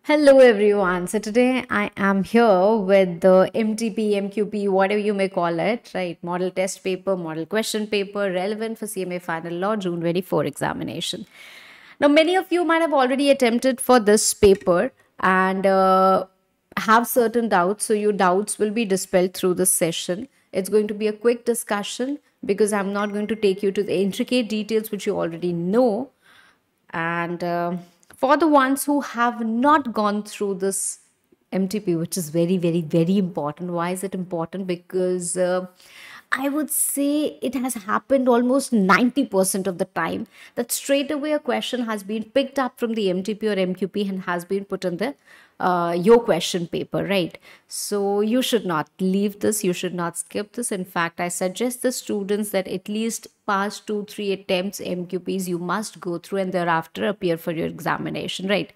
Hello everyone. So today I am here with the MTP, MQP, whatever you may call it, right? Model test paper, model question paper, relevant for CMA Final Law June 24 examination. Now, many of you might have already attempted for this paper and have certain doubts. So your doubts will be dispelled through this session. It's going to be a quick discussion because I'm not going to take you to the intricate details which you already know, and for the ones who have not gone through this MTP, which is very, very, very important. Why is it important? Because I would say it has happened almost 90% of the time that straight away a question has been picked up from the MTP or MQP and has been put on the your question paper, right? So you should not leave this, you should not skip this. In fact, I suggest the students that at least past 2-3 attempts MQPs you must go through and thereafter appear for your examination, right?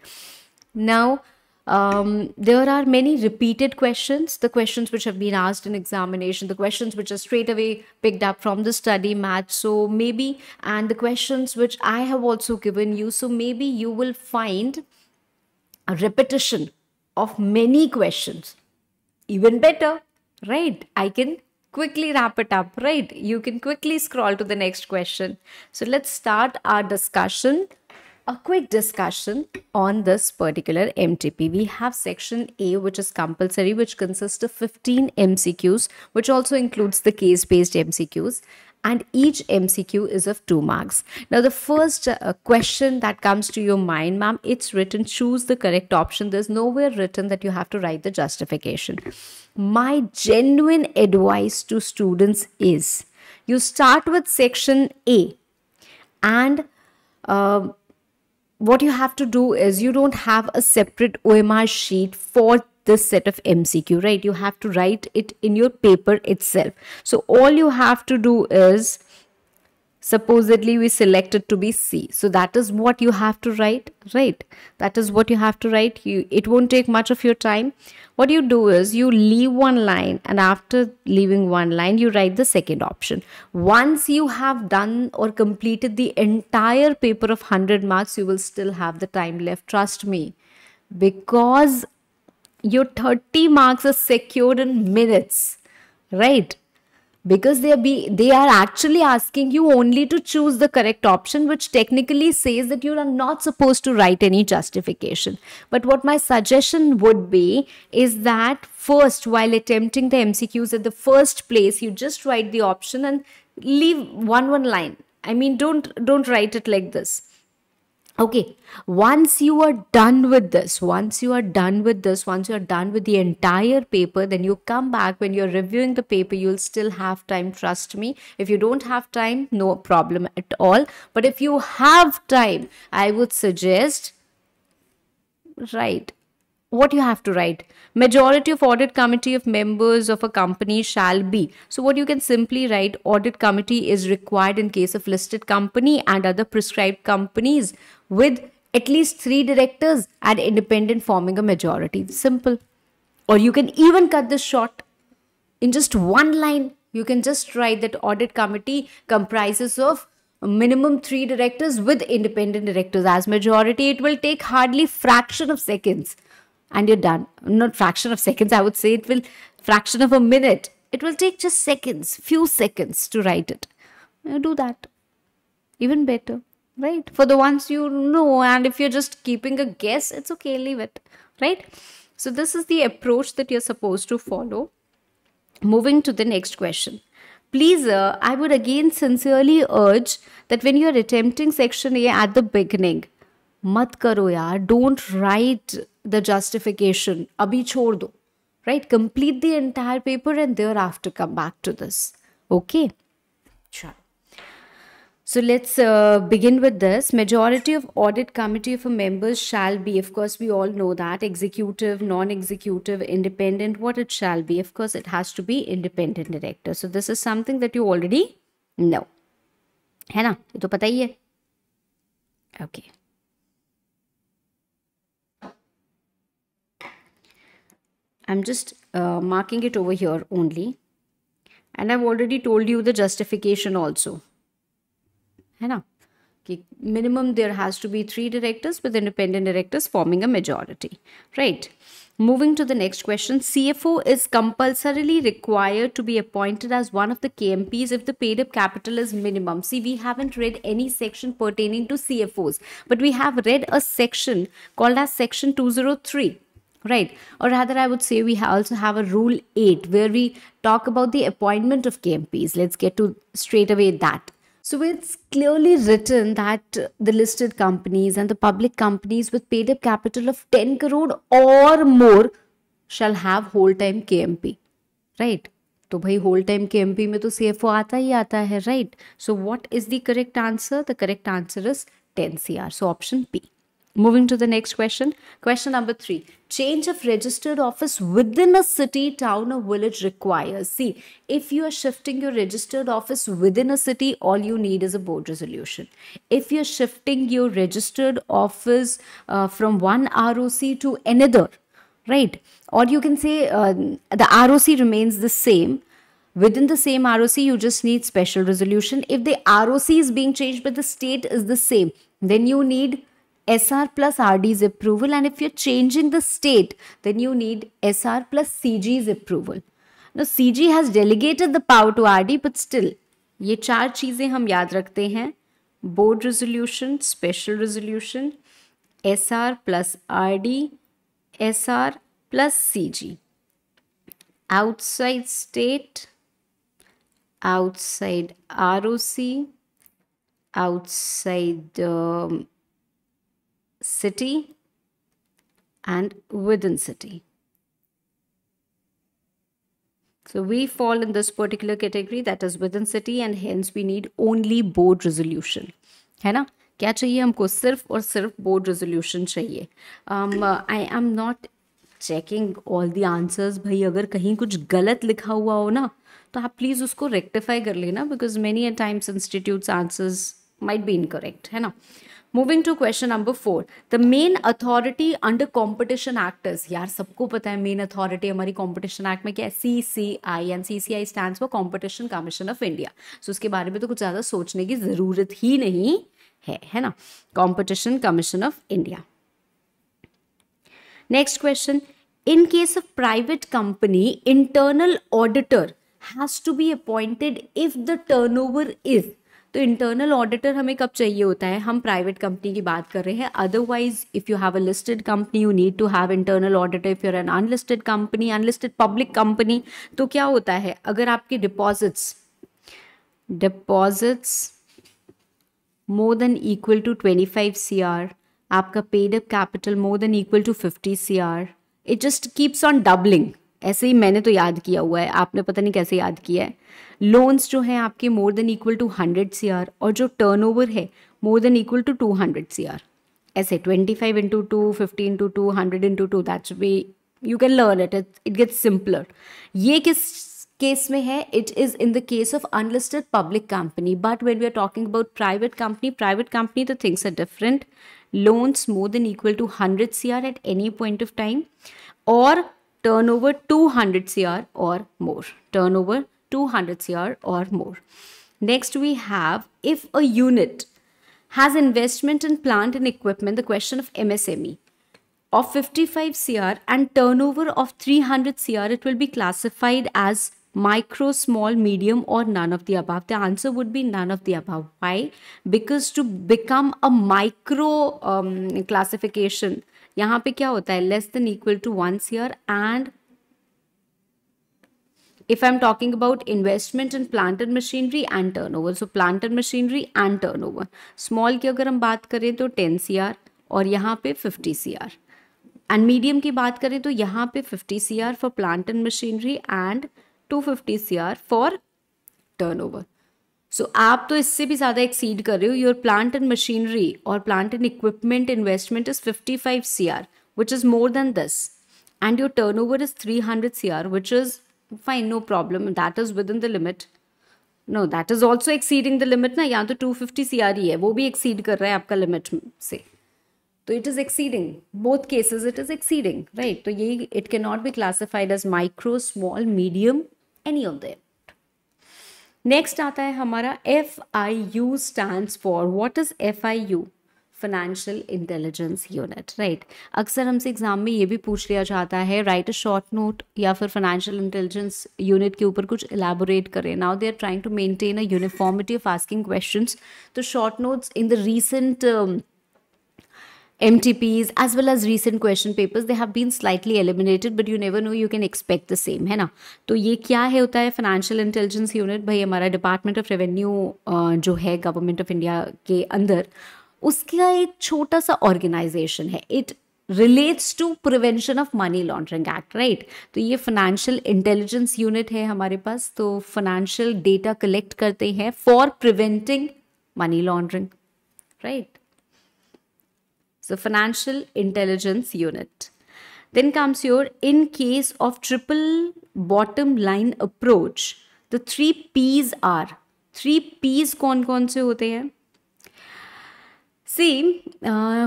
Now, there are many repeated questions, the questions which have been asked in examination, the questions which are straight away picked up from the study match. So maybe, and the questions which I have also given you. So maybe you will find a repetition of many questions. Even better, right? I can quickly wrap it up, right? You can quickly scroll to the next question. So let's start our discussion. A quick discussion on this particular MTP. We have section A, which is compulsory, which consists of 15 MCQs, which also includes the case-based MCQs. And each MCQ is of 2 marks. Now, the first question that comes to your mind, ma'am, it's written, choose the correct option. There's nowhere written that you have to write the justification. My genuine advice to students is, you start with section A and what you have to do is, you don't have a separate OMR sheet for this set of MCQ, right? You have to write it in your paper itself. So all you have to do is, supposedly we selected to be C, so that is what you have to write, right? That is what you have to write. It won't take much of your time. What you do is, you leave one line, and after leaving one line you write the second option. Once you have done or completed the entire paper of 100 marks, you will still have the time left, trust me, because your 30 marks are secured in minutes, right? Because they are actually asking you only to choose the correct option, which technically says that you are not supposed to write any justification. But what my suggestion would be is that first, while attempting the MCQs, at the first place you just write the option and leave one line. I mean, don't write it like this. Okay, once you are done with this, once you are done with the entire paper, then you come back. When you're reviewing the paper, you'll still have time, trust me. If you don't have time, no problem at all. But if you have time, I would suggest, write what you have to write. Majority of audit committee of members of a company shall be. So what you can simply write, audit committee is required in case of listed company and other prescribed companies with at least 3 directors and independent forming a majority. Simple. Or you can even cut this short in just one line. You can just write that audit committee comprises of minimum 3 directors with independent directors as majority. It will take hardly fraction of seconds and you're done. Not fraction of seconds, I would say it will fraction of a minute. It will take just seconds, few seconds to write it. You do that. Even better, right? For the ones you know, and if you're just keeping a guess, it's okay, leave it, right? So this is the approach that you're supposed to follow. Moving to the next question. Please, I would again sincerely urge that when you're attempting section A at the beginning, mat karo yaar, don't write the justification. Abhi chhod do, right? Complete the entire paper and thereafter come back to this. Okay? Sure. So let's begin with this. Majority of audit committee of members shall be, of course, we all know that, executive, non-executive, independent, what it shall be. Of course, it has to be independent director. So this is something that you already know. है ना? ये तो पता ही है. Okay. I'm just marking it over here only. And I've already told you the justification also. है ना? कि minimum there has to be 3 directors with independent directors forming a majority, right? Moving to the next question, CFO is compulsorily required to be appointed as one of the KMPs if the paid up capital is minimum. See, we haven't read any section pertaining to CFOs, but we have read a section called as section 203, right? Or rather, I would say we also have a rule 8 where we talk about the appointment of KMPs. Let's get to straight away that. So it's clearly written that the listed companies and the public companies with paid up capital of 10 crore or more shall have whole time KMP, right? तो भाई whole time KMP में तो CFO आता ही आता है, right? So what is the correct answer? The correct answer is 10 CR. So option P. Moving to the next question. Question number 3. Change of registered office within a city, town, or village requires. See, if you are shifting your registered office within a city, all you need is a board resolution. If you're shifting your registered office from one ROC to another, right? Or you can say the ROC remains the same. Within the same ROC, you just need special resolution. If the ROC is being changed but the state is the same, then you need SR plus RD's approval, and if you're changing the state, then you need SR plus CG's approval. Now CG has delegated the power to RD, but still ये 4 चीजें हम याद रखते हैं: board resolution, special resolution, SR plus RD, SR plus CG. Outside state, outside ROC, outside city, and within city. So we fall in this particular category, that is within city, and hence we need only board resolution. है ना? क्या चाहिए हमको? सिर्फ और सिर्फ board resolution चाहिए. I am not checking all the answers. भाई अगर कहीं कुछ गलत लिखा हुआ हो ना, तो आप प्लीज़ उसको रेक्टिफाई कर लेना, because many a times institutes answers might be incorrect, है ना? Moving to question number 4. The main authority under Competition Act is, यार सबको पता है main authority हमारी Competition Act में क्या है? CCI, and CCI stands for Competition Commission of India. So उसके बारे में तो कुछ ज़्यादा सोचने की ज़रूरत ही नहीं है ना? Competition Commission of India. Next question. In case of private company, internal auditor has to be appointed if the turnover is. तो इंटरनल ऑडिटर हमें कब चाहिए होता है? हम प्राइवेट कंपनी की बात कर रहे हैं. Otherwise if you have a listed company, you need to have internal auditor. If you are an unlisted company, unlisted public company, तो क्या होता है? अगर आपके deposits more than equal to 25 CR, आपका paid up capital more than equal to 50 CR, it just keeps on doubling. ऐसे ही मैंने तो याद किया हुआ है, आपने पता नहीं कैसे याद किया है. लोन्स जो हैं आपके more than equal to 100 CR, और जो टर्नओवर है more than equal to 200 CR. ऐसे 25 into 2, 50 into 2, 100 into 2, that's way you can learn it. It gets simpler. ये किस केस में है? It is in the case of unlisted public company. But when we are talking about private company the things are different. Loans more than equal to 100 CR at any point of time, और turnover 200 CR or more. Turnover 200 CR or more. Next we have, if a unit has investment in plant and equipment, the question of MSME, of 55 CR and turnover of 300 CR, it will be classified as micro, small, medium, or none of the above. The answer would be none of the above. Why? Because to become a micro classification, यहाँ पे क्या होता है? Less than equal to 1 CR. And if I am talking about investment in plant and machinery and turnover, so plant and machinery and turnover. Small की अगर हम बात करें तो 10 CR, और यहाँ पे 50 CR. एंड मीडियम की बात करें तो यहाँ पे 50 CR for plant and machinery and 250 CR for turnover. So आप तो इससे भी ज़्यादा एक्सीड कर रहे हो. योर प्लांट एंड मशीनरी और plant and equipment investment is 55 CR, which is more than this, and your turnover is 300 CR, which is fine, no problem, that is within the limit. No, that is also exceeding the limit ना. यहाँ तो 250 CR ही है, वो भी exceed कर रहा है आपका लिमिट से. तो it is exceeding, both cases it is exceeding, right. तो ये it can not be classified as micro, small, medium, any of them. Next आता है हमारा FIU stands for, what is FIU? Financial intelligence unit, right. अक्सर हमसे exam में ये भी पूछ लिया जाता है, राइट अ शॉर्ट नोट या फिर फाइनेंशियल इंटेलिजेंस यूनिट के ऊपर कुछ इलैबोरेट करें। Now they are trying to maintain a uniformity of asking questions, तो short notes in the recent MTPs as well as recent question papers, they have been slightly eliminated, but you never know, you can expect the same, है ना। तो ये क्या है होता है financial intelligence unit? भाई हमारा डिपार्टमेंट ऑफ रेवेन्यू जो है गवर्नमेंट ऑफ इंडिया के अंदर, उसका एक छोटा सा ऑर्गेनाइजेशन है। It relates to prevention of money laundering act, right. तो ये फाइनेंशियल इंटेलिजेंस यूनिट है हमारे पास, तो फाइनेंशियल डेटा कलेक्ट करते हैं for preventing money laundering, right. So financial intelligence unit. Then comes your, in case of triple bottom line approach, the 3 P's are, 3 P's कौन से होते हैं? See,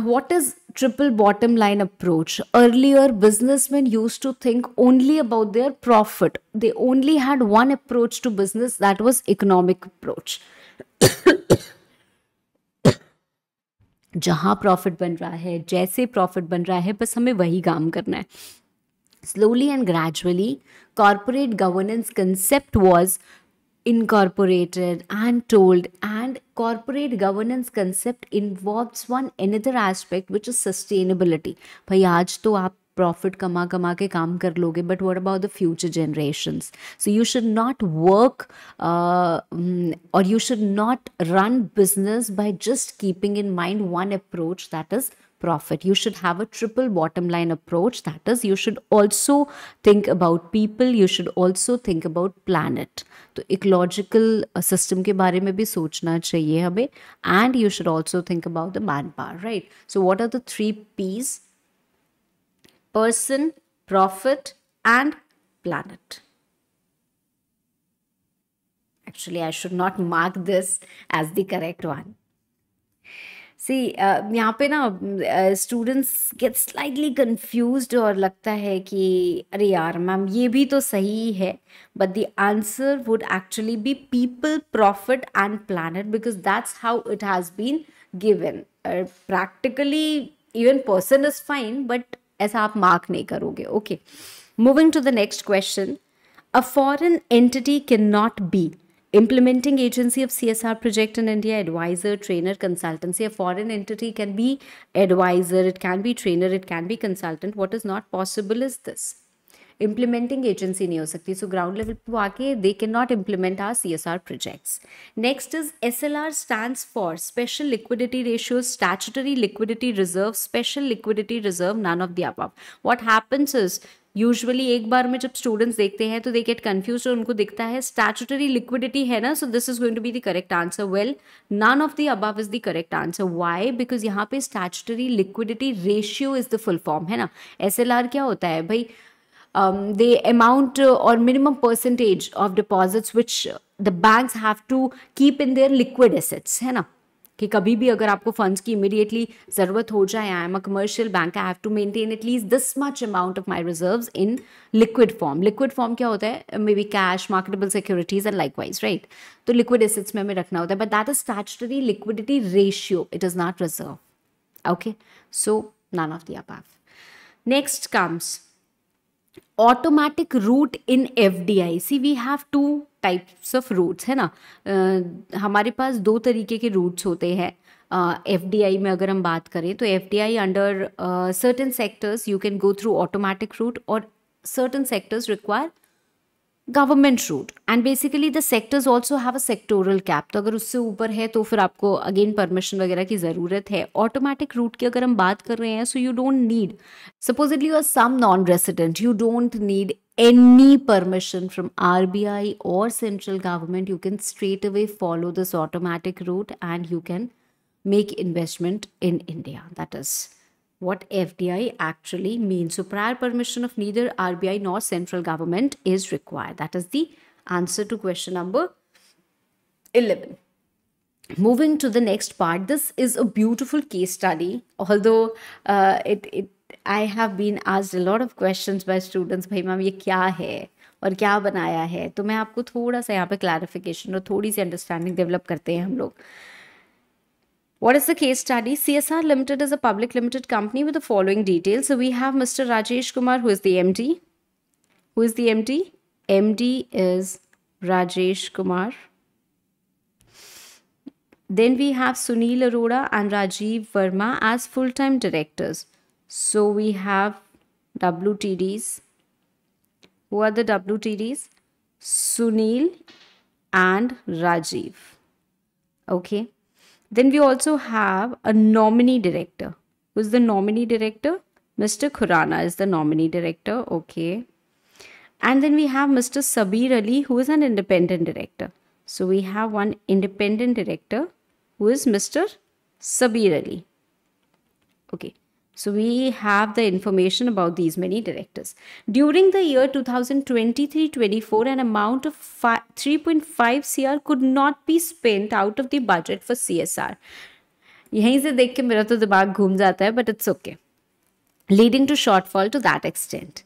what is triple bottom line approach? Earlier, businessmen used to think only about their profit. They only had one approach to business, that was economic approach. जहाँ profit बन रहा है, जैसे profit बन रहा है, बस हमें वही काम करना है। Slowly and gradually, corporate governance concept was incorporated and told, and corporate governance concept involves one another aspect, which is sustainability. भाई आज तो आप प्रॉफिट कमा कमा के काम कर लोगे, but what about the future generations? So you should not work or you should not run business by just keeping in mind one approach, that is profit. You should have a triple bottom line approach, that is you should also think about people, you should also think about planet. तो ecological system के बारे में भी सोचना चाहिए हमें, and you should also think about the manpower, right? So what are the 3 P's? Person, profit and planet. Actually I should not mark this as the correct one. सी यहाँ पे ना स्टूडेंट्स गेट स्लाइटली कन्फ्यूज्ड और लगता है कि अरे यार ma'am ये भी तो सही है, but the answer would actually be people, profit and planet, because that's how it has been given. Practically even person is fine, but ऐसा आप मार्क नहीं करोगे। Okay, moving to the next question. A foreign entity can not be implementing agency of CSR project in India, advisor, trainer, consultant. See, a foreign entity can be advisor, it can be trainer, it can be consultant. What is not possible is this. Implementing agency नहीं हो सकती, so ground level पे आके they cannot implement our CSR projects. Next is SLR stands for special liquidity ratio, statutory liquidity reserve, special liquidity reserve, none of the above. What happens is usually एक बार में जब students देखते हैं तो they get confuse, और उनको दिखता है स्टैट्यूटरी लिक्विडिटी है ना, so this is going to be the correct answer. Well, none of the above is the correct answer. Why? Because यहाँ पे statutory liquidity ratio is the full form, है ना। SLR क्या होता है भाई? the amount or minimum percentage of deposits which the banks have to keep in their liquid assets, है ना, कि कभी भी अगर आपको फंड्स की इमीडिएटली ज़रूरत हो जाए, I am a commercial bank, I have to maintain at least this much amount of my reserves in liquid form. Liquid form क्या होता है? May be cash, marketable securities and likewise, right. तो liquid assets में हमें रखना होता है, but that is statutory liquidity ratio, it is not reserve. Okay, so none of the above. Next comes automatic route in FDI. See, we have two types of routes, है ना। हमारे पास 2 तरीके के रूट्स होते हैं FDI में। अगर हम बात करें तो FDI under certain sectors you can go through automatic route, और certain sectors require government route, and basically the sectors also have a sectoral cap. तो अगर उससे ऊपर है तो फिर आपको अगेन परमिशन वगैरह की ज़रूरत है। ऑटोमेटिक रूट की अगर हम बात कर रहे हैं, so you don't need, supposedly you are some non resident, you don't need any permission from RBI or central government. You can straight away follow this automatic route and you can make investment in India. That is what FDI actually means. So prior permission of neither RBI nor central government is required. That is the answer to question number 11. Moving to the next part, this is a beautiful case study, although I have been asked a lot of questions by students, bhai ma'am ye kya hai, और क्या बनाया है, तो मैं आपको थोड़ा सा यहाँ पे क्लैरिफिकेशन और थोड़ी सी अंडरस्टैंडिंग डेवलप करते हैं हम लोग. What is the case study? CSR Limited is a public limited company with the following details. So we have Mr. Rajesh Kumar, who is the MD. Who is the MD? MD is Rajesh Kumar. Then we have Sunil Arora and Rajiv Verma as full-time directors. So we have WTDs. Who are the WTDs? Sunil and Rajiv. Okay. Then we also have a nominee director. Who's the nominee director? Mr. Khurana is the nominee director. Okay. And then we have Mr. Sabir Ali, who is an independent director. So we have one independent director who is Mr. Sabir Ali. Okay. So we have the information about these many directors. During the year 2023-24, an amount of 3.5 CR could not be spent out of the budget for CSR. यहीं से देख के मेरा तो दिमाग घूम जाता है, but it's okay. Leading to shortfall to that extent.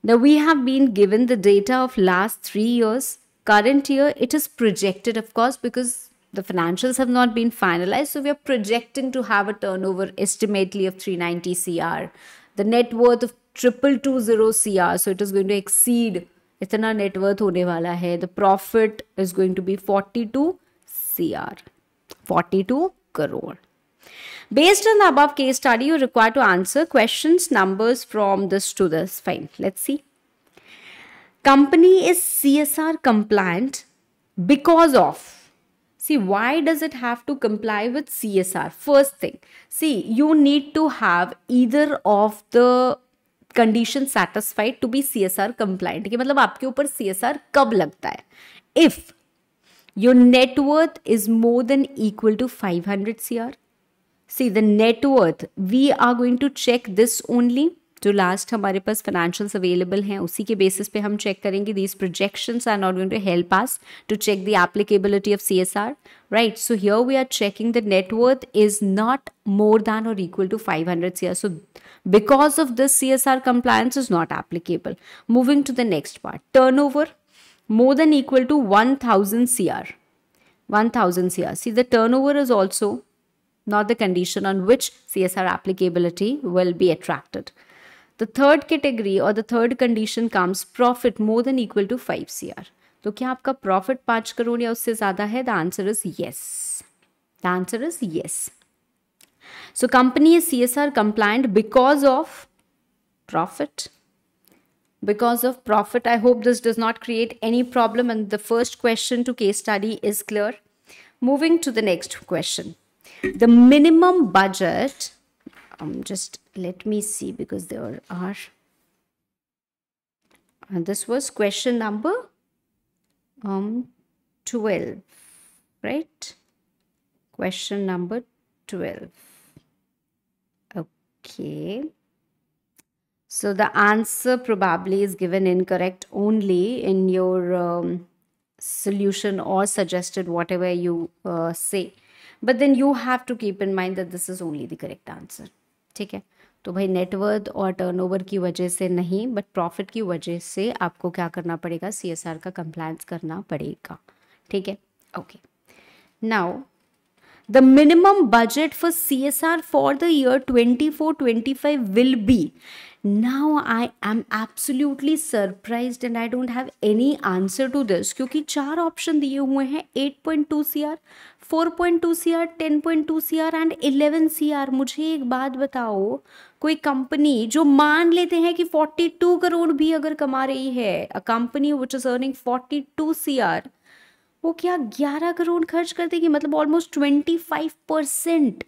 Now we have been given the data of last 3 years. Current year, it is projected, of course, because the financials have not been finalized. So we are projecting to have a turnover estimately of 390 CR. The net worth of 2220 CR. So it is going to exceed. इतना net worth होने वाला है. The profit is going to be 42 CR. 42 crore. Based on the above case study, you are required to answer questions, numbers from this to this. Fine. Let's see. Company is CSR compliant because of. See, why does it have to comply with CSR? First thing, see, you need to have either of the conditions satisfied to be CSR compliant. कि मतलब आपके ऊपर CSR कब लगता है? If your net worth is more than equal to 500 CR. See, the net worth, we are going to check this only. जो last हमारे पास financials available हैं उसी के बेसिस पे हम चेक करेंगे. These projections are not going to help us to check the applicability of CSR, right. So here we are checking the net worth is not more than or equal to 500 CR. So because of this, CSR compliance is not applicable. Moving to the next part, turnover more than equal to 1000 CR. 1000 CR. See, the turnover is also not the condition on which CSR applicability will be attracted. The third category or the third condition comes profit more than equal to 5 CR. तो क्या आपका profit 5 crore या उससे ज्यादा है? The answer is yes. The answer is yes. So company is CSR compliant because of profit. Because of profit. I hope this does not create any problem, and the first question to case study is clear. Moving to the next question. The minimum budget, just let me see because there are, and this was question number 12, right? Question number 12. Okay. So the answer probably is given incorrect only in your solution or suggested whatever you say. But then you have to keep in mind that this is only the correct answer. ठीक है, तो भाई net worth और turnover की वजह से नहीं, but profit की वजह से आपको क्या करना पड़ेगा? CSR का कंप्लायंस करना पड़ेगा. ठीक है, okay. Now the minimum budget for CSR for the year 24-25 will be. Now I am absolutely surprised and I don't have any answer to this, क्योंकि 4 ऑप्शन दिए हुए हैं. 8.2 CR, 4.2 CR, 10.2 CR and 11 CR. मुझे एक बात बताओ, कोई company जो मान लेते हैं कि 42 करोड़ भी अगर कमा रही है, a company which is earning 42 CR, वो क्या 11 करोड़ खर्च कर देगी? मतलब almost 25%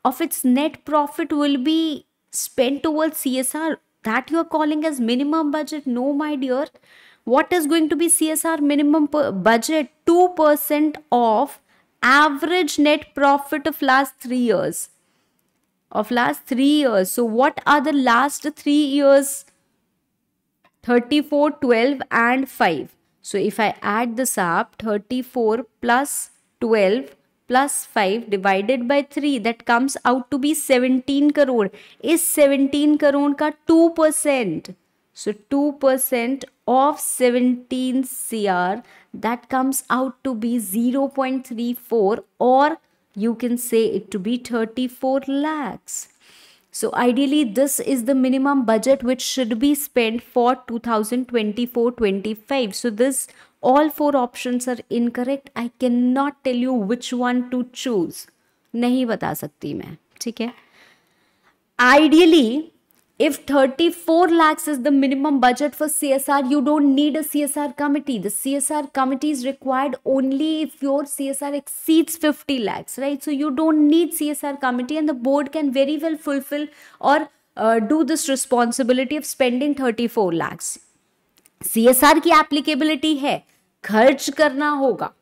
of its net profit will be spent towards CSR. That you are calling as minimum budget? No, my dear. What is going to be CSR minimum budget? 2% of average net profit of last 3 years. Of last 3 years. So what are the last 3 years? 34, 12 and 5. So if I add this up, 34 plus 12 plus 5 divided by 3, that comes out to be 17 crore. Is 17 crore का 2%? So 2% of 17 CR, that comes out to be 0.34, or you can say it to be 34 lakhs. So ideally, this is the minimum budget which should be spent for 2024-25. So this, all four options are incorrect. I cannot tell you which one to choose. नहीं बता सकती मैं, ठीक है. Ideally, if 34 lakhs is the minimum budget for CSR, you don't need a CSR committee. The CSR committee is required only if your CSR exceeds 50 lakhs, right? So you don't need CSR committee, and the board can very well fulfill or do this responsibility of spending 34 lakhs. CSR की applicability है, खर्च करना होगा,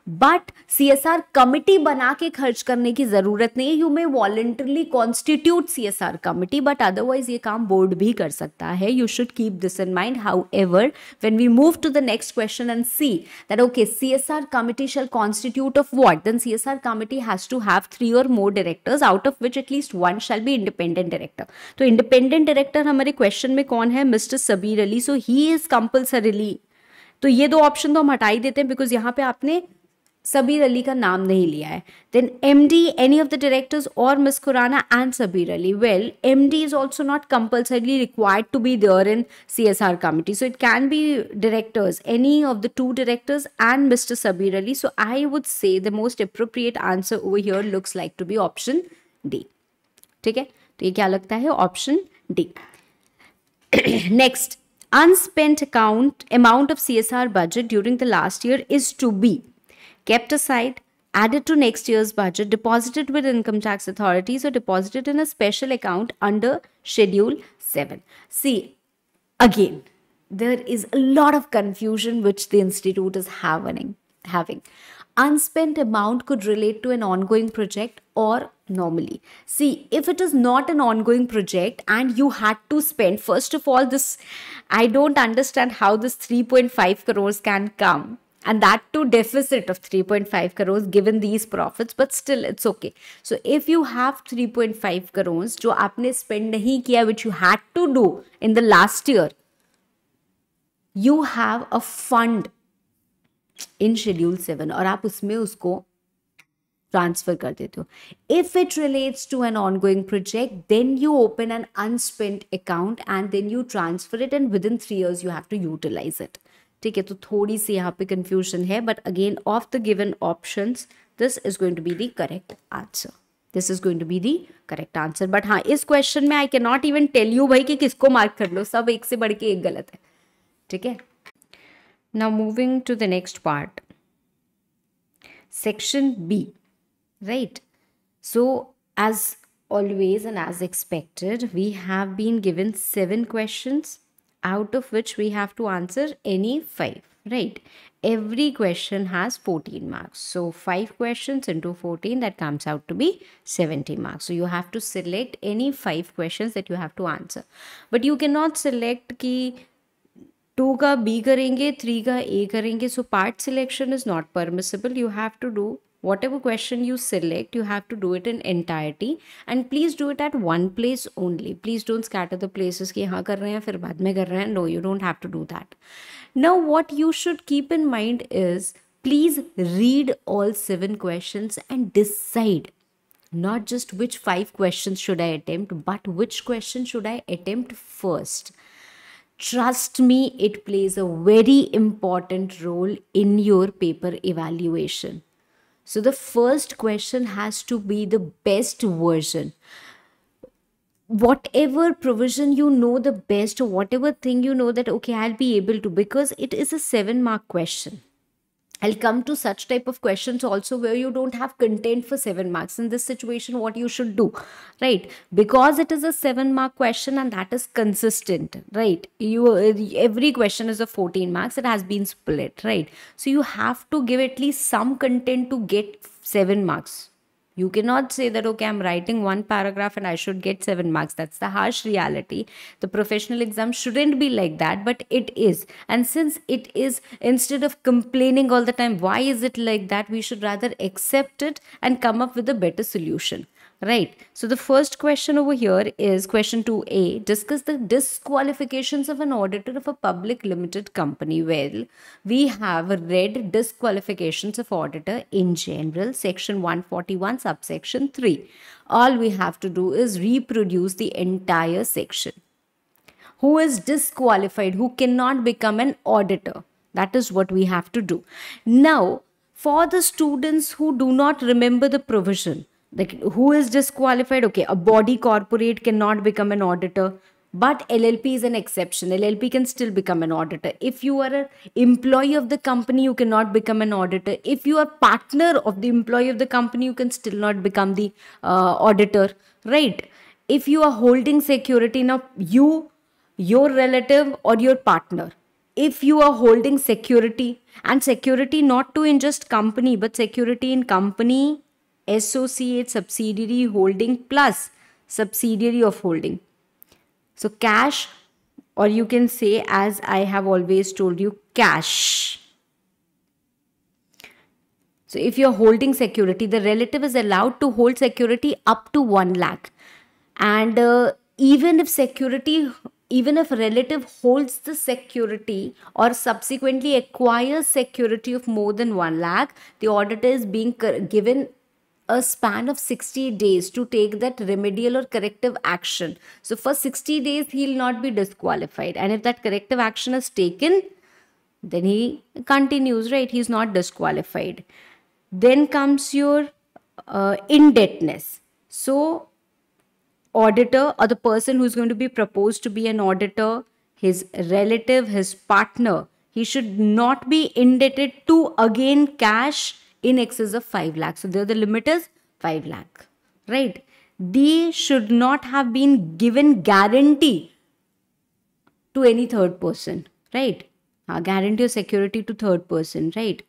but CSR committee बना के खर्च करने की जरूरत नहीं है. You may voluntarily constitute CSR committee, but otherwise ये काम बोर्ड भी कर सकता है. You should keep this in mind. However, when we move to the next question and see that okay CSR committee shall constitute of what, then CSR committee has to have 3 or more directors, out of which at least one shall be independent director. तो independent director हमारे question में कौन है? Mister Sabir Ali. So he is compulsorily, तो ये दो option तो हम हटा ही देते हैं बिकॉज यहाँ पे आपने सबीर अली का नाम नहीं लिया है. Then MD, any of the directors, or Miss Khurana and Sabir Ali. Well, MD is also not compulsorily required to be there in CSR committee. So it can be directors, any of the 2 directors and Mr. Sabir Ali. So I would say the most appropriate answer over here looks like to be option D. ठीक है, तो ये क्या लगता है? Option D. Next, unspent amount of CSR budget during the last year is to be kept aside, added to next year's budget, deposited with income tax authorities, or deposited in a special account under Schedule 7. See, again, there is a lot of confusion which the institute is having. Unspent amount could relate to an ongoing project or normally. See, if it is not an ongoing project and you had to spend, first of all, this, I don't understand how this 3.5 crores can come. And that too deficit of 3.5 crores given these profits, but still it's okay. So if you have 3.5 crores जो आपने spend नहीं किया, which you had to do in the last year, you have a fund in Schedule 7 और आप उसमें उसको transfer कर देते हो. If it relates to an ongoing project, then you open an unspent account and then you transfer it, and within 3 years you have to utilize it. ठीक है, तो थोड़ी सी यहाँ पे कंफ्यूजन है, but again of the given options this is going to be the correct answer. This is going to be the correct answer. But हाँ, इस question में I can not even tell you भाई कि किसको mark कर लो, सब एक से बढ़ के एक गलत है. ठीक है, now moving to the next part, section B. Right, so as always and as expected, we have been given 7 questions, out of which we have to answer any 5, right? Every question has 14 marks. So 5 questions into 14, that comes out to be 70 marks. So you have to select any 5 questions that you have to answer. But you cannot select कि 2 का B करेंगे, 3 का A करेंगे. So part selection is not permissible. You have to do whatever question you select, you have to do it in entirety, and please do it at one place only. Please don't scatter the places कि हाँ कर रहे हैं फिर बाद में कर रहे हैं. No, you don't have to do that. Now what you should keep in mind is, please read all 7 questions and decide not just which 5 questions should I attempt, but which question should I attempt first. Trust me, it plays a very important role in your paper evaluation. So the first question has to be the best version. Whatever provision you know the best, or whatever thing you know that, okay, I'll be able to, because it is a 7-mark question. I'll come to such type of questions also where you don't have content for 7 marks. In this situation, what you should do, right? Because it is a 7-mark question and that is consistent, right? Every question is a 14 marks. It has been split, right? So you have to give at least some content to get 7 marks. You cannot say that, okay, I'm writing 1 paragraph and I should get 7 marks. That's the harsh reality. The professional exam shouldn't be like that, but it is. And since it is, instead of complaining all the time, why is it like that, we should rather accept it and come up with a better solution, Right. So the first question over here is question 2A. Discuss the disqualifications of an auditor of a public limited company. Well, we have read disqualifications of auditor in general, section 141, subsection 3. All we have to do is reproduce the entire section. Who is disqualified, who cannot become an auditor? That is what we have to do. Now, for the students who do not remember the provision, like who is disqualified? Okay, a body corporate cannot become an auditor, but LLP is an exception. LLP can still become an auditor. If you are an employee of the company, you cannot become an auditor. If you are partner of the employee of the company, you can still not become the auditor, right? If you are holding security, now your relative or your partner, if you are holding security, and security not to in just company but security in company, associate, subsidiary, holding plus subsidiary of holding, so cash, or you can say, as I have always told you, cash. So if you're holding security, the relative is allowed to hold security up to 1 lakh. And even if relative holds the security or subsequently acquires security of more than 1 lakh, the auditor is being given a span of 60 days to take that remedial or corrective action. So for 60 days, he'll not be disqualified. And if that corrective action is taken, then he continues, right? He's not disqualified. Then comes your indebtedness. So auditor, or the person who's going to be proposed to be an auditor, his relative, his partner, he should not be indebted to again cash in excess of 5 lakh. So there the limit is 5 lakh, right? They should not have been given guarantee to any third person, right? Guarantee of security to third person, right?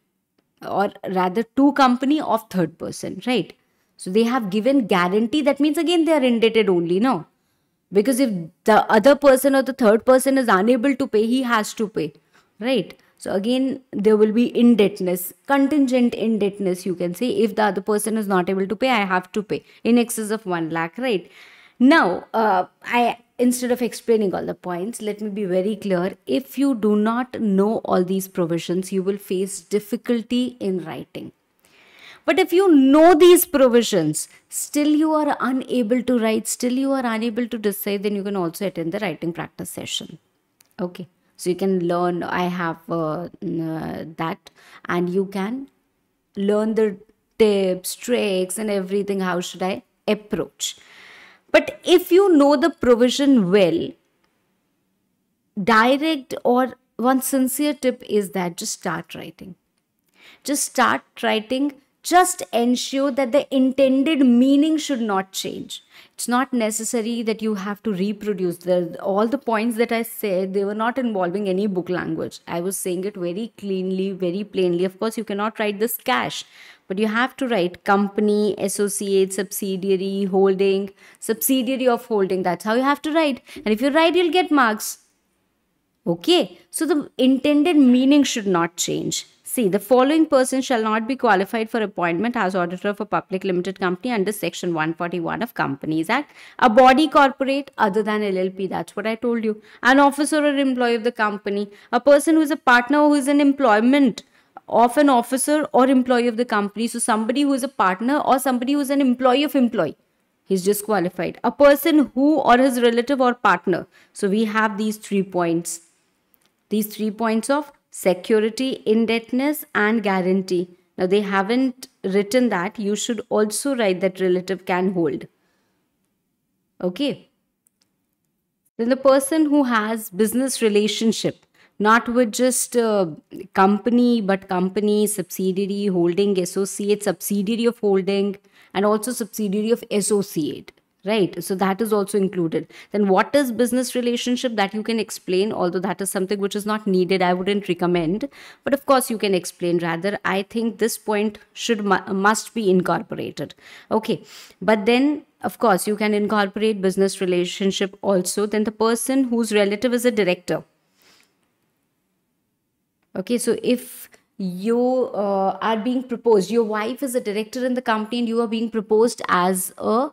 Or rather to company of third person, right? So they have given guarantee. That means again they are indebted only, no? Because if the other person or the third person is unable to pay, he has to pay, right? So again, there will be indebtedness, contingent indebtedness, you can say. If the other person is not able to pay, I have to pay in excess of 1 lakh, right? Now, instead of explaining all the points, let me be very clear. If you do not know all these provisions, you will face difficulty in writing. But if you know these provisions, still you are unable to write, still you are unable to decide, then you can also attend the writing practice session. Okay. So you can learn, I have that, and you can learn the tips, tricks, and everything. How should I approach? But if you know the provision well, direct or one sincere tip is that just start writing. Just start writing. Just ensure that the intended meaning should not change. It's not necessary that you have to reproduce all the points that I said. They were not involving any book language. I was saying it very cleanly, very plainly. Of course, you cannot write this cash, but you have to write company, associate, subsidiary, holding, subsidiary of holding. That's how you have to write. And if you write, you'll get marks. Okay, so the intended meaning should not change. See, the following person shall not be qualified for appointment as auditor of a public limited company under section 141 of Companies Act. A body corporate other than LLP, that's what I told you. An officer or employee of the company. A person who is a partner who is in employment of an officer or employee of the company. So somebody who is a partner or somebody who is an employee of employee. He's disqualified. A person who or his relative or partner. So we have these 3 points. These 3 points of security, indebtedness, and guarantee. Now, they haven't written that. You should also write that relative can hold. Okay. Then the person who has business relationship, not with just company, but company, subsidiary, holding, associate, subsidiary of holding, and also subsidiary of associate. Right. So that is also included. Then what is business relationship? That you can explain, although that is something which is not needed. I wouldn't recommend. But of course, you can explain. Rather, I think this point must be incorporated. Okay. But then, of course, you can incorporate business relationship also. Then the person whose relative is a director. Okay. So if you are being proposed, your wife is a director in the company and you are being proposed as a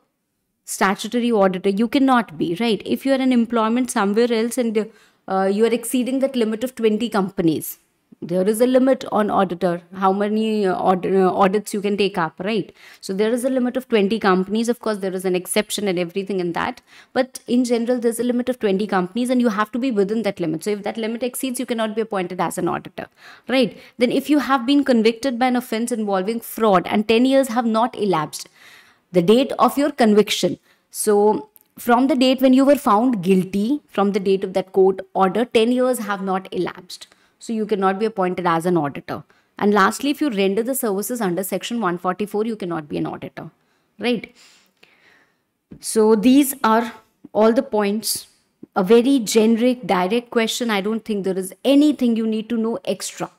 statutory auditor? You cannot be, right? If you are in employment somewhere else and you are exceeding that limit of 20 companies, there is a limit on auditor, how many audits you can take up, right? So there is a limit of 20 companies. Of course, there is an exception and everything in that, but in general, there's a limit of 20 companies and you have to be within that limit. So if that limit exceeds, you cannot be appointed as an auditor, right? Then if you have been convicted by an offense involving fraud and 10 years have not elapsed, the date of your conviction, so from the date when you were found guilty, from the date of that court order, 10 years have not elapsed, so you cannot be appointed as an auditor. And lastly, if you render the services under section 144, you cannot be an auditor, right? So these are all the points. A very generic, direct question. I don't think there is anything you need to know extra,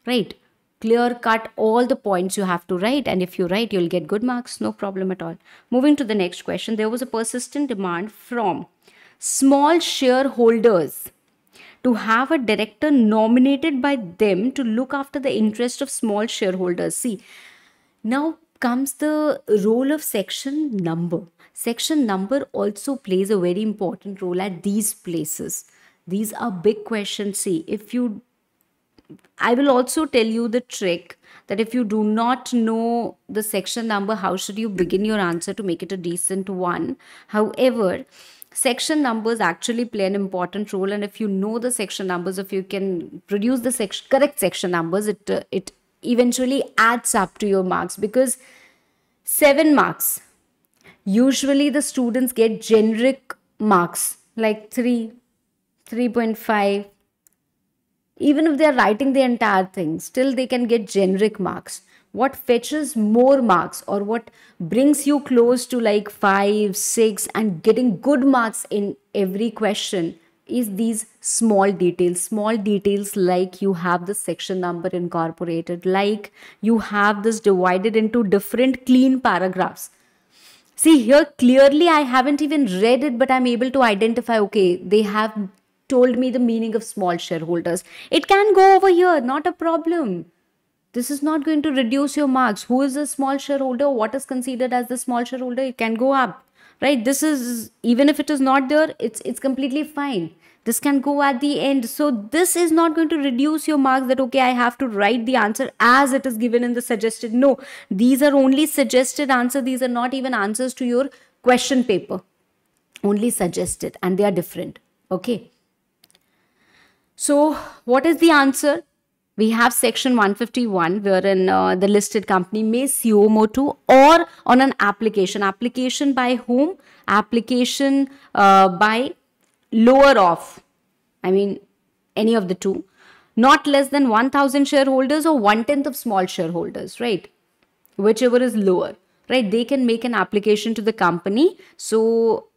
right? Clear cut, all the points you have to write. And if you write, you'll get good marks. No problem at all. Moving to the next question. There was a persistent demand from small shareholders to have a director nominated by them to look after the interest of small shareholders. See, now comes the role of section number. Section number also plays a very important role at these places. These are big questions. See, I will also tell you the trick that if you do not know the section number, how should you begin your answer to make it a decent one? However, section numbers actually play an important role, and if you know the section numbers, if you can produce the correct section numbers, it eventually adds up to your marks, because 7 marks, usually the students get generic marks like 3, 3.5. Even if they are writing the entire thing, still they can get generic marks. What fetches more marks, or what brings you close to like 5, 6 and getting good marks in every question, is these small details like you have the section number incorporated, like you have this divided into different clean paragraphs. See here, clearly I haven't even read it, but I'm able to identify, okay, they have told me the meaning of small shareholders. It can go over here, not a problem. This is not going to reduce your marks. Who is a small shareholder? What is considered as the small shareholder? It can go up, right? This is, even if it is not there, it's completely fine. This can go at the end. So this is not going to reduce your marks that, okay, I have to write the answer as it is given in the suggested. No, these are only suggested answers. These are not even answers to your question paper. Only suggested, and they are different. Okay. So what is the answer? We have section 151, wherein the listed company may suo motu or on an application. Application by whom? Application by lower of, I mean, any of the two. Not less than 1,000 shareholders or 1/10 of small shareholders, right? Whichever is lower, right? They can make an application to the company. So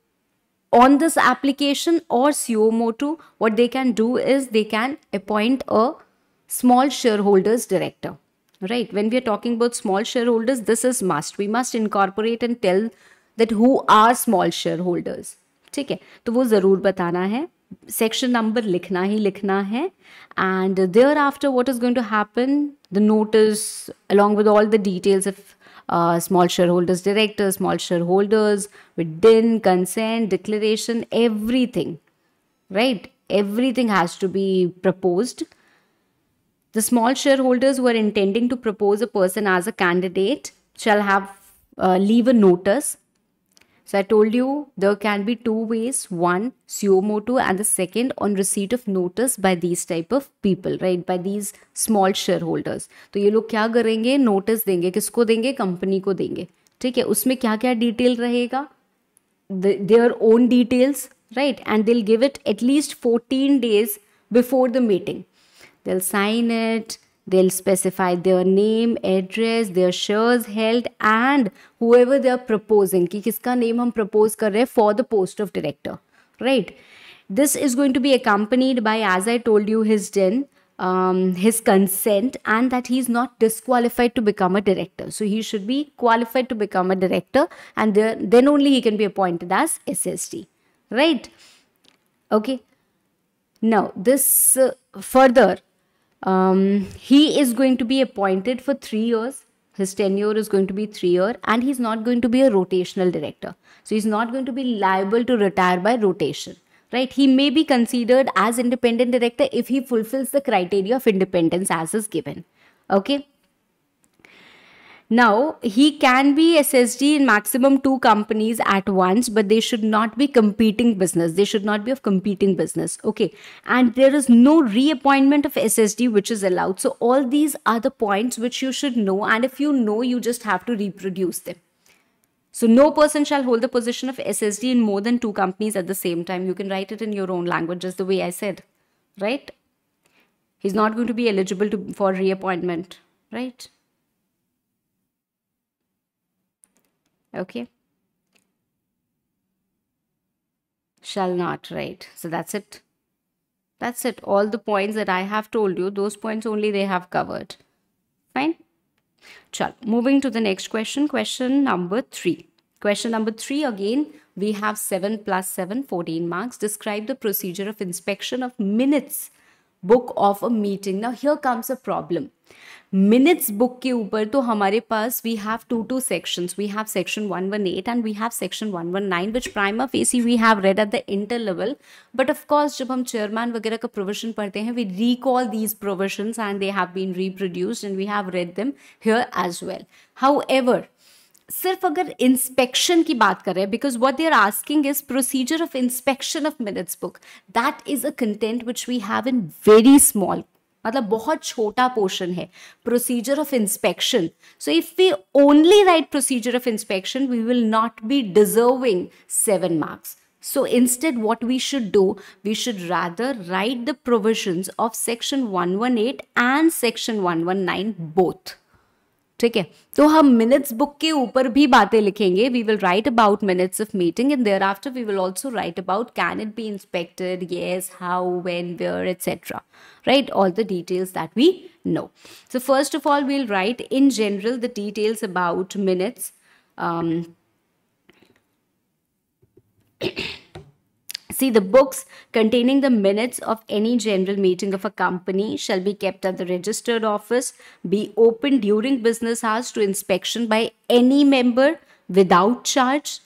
on this application or suo motu, what they can do is they can appoint a small shareholders director, right? When we are talking about small shareholders, this is must. We must incorporate and tell that who are small shareholders. ठीक है, तो वो जरूर बताना है. Section number लिखना ही लिखना है. And thereafter, what is going to happen? The notice along with all the details of small shareholders director, small shareholders with DIN, consent, declaration, everything, right? Everything has to be proposed. The small shareholders who are intending to propose a person as a candidate shall have leave a notice. So I told you there can be 2 ways. One, suo motu, and the second on receipt of notice by these type of people, right? By these small shareholders. तो ये लोग क्या करेंगे? Notice देंगे. किसको देंगे? Company को देंगे. ठीक है? उसमें क्या क्या detail रहेगा? Their own details, right? And they'll give it at least 14 days before the meeting. They'll sign it. They'll specify their name, address, their shares held, and whoever they are proposing. कि किसका name हम propose कर रहे हैं for the post of director, right? This is going to be accompanied by, as I told you, his DIN, his consent, and that he is not disqualified to become a director. So he should be qualified to become a director, and then only he can be appointed as SSD, right? Okay. Now this further. He is going to be appointed for 3 years. His tenure is going to be 3 year, and he's not going to be a rotational director. So he's not going to be liable to retire by rotation, right? He may be considered as independent director if he fulfills the criteria of independence as is given. Okay. Now, he can be SSD in maximum 2 companies at once, but they should not be competing business. They should not be of competing business. Okay. And there is no reappointment of SSD which is allowed. So, all these are the points which you should know. And if you know, you just have to reproduce them. So, no person shall hold the position of SSD in more than 2 companies at the same time. You can write it in your own language, just the way I said, right? He's not going to be eligible for reappointment, right? Okay. Shall not, right? So that's it. That's it. All the points that I have told you, those points only they have covered. Fine. Chal. Moving to the next question. Question number 3. Question number 3 again. We have 7 plus 7, 14 marks. Describe the procedure of inspection of minutes book of a meeting. Now here comes a problem. Minutes book के ऊपर तो हमारे पास we have two sections. We have section 118 and we have section 119, which prima facie we have read at the inter level. But of course जब हम chairman वगैरह का provision पढ़ते हैं, we recall these provisions and they have been reproduced and we have read them here as well. However, सिर्फ अगर inspection की बात करें, because what they are asking is procedure of inspection of minutes book, that is a content which we have in very small, मतलब बहुत छोटा portion है procedure of inspection. So if we only write procedure of inspection we will not be deserving 7 marks. So instead what we should do, we should rather write the provisions of section 118 and section 119 both. ठीक है, तो हम minutes book के ऊपर भी बातें लिखेंगे. We will write about minutes of meeting and thereafter we will also write about can it be inspected, yes, how, when, where, etcetera, right? All the details that we know. So first of all, we'll write in general the details about minutes. See, the books containing the minutes of any general meeting of a company shall be kept at the registered office, be opened during business hours to inspection by any member without charge.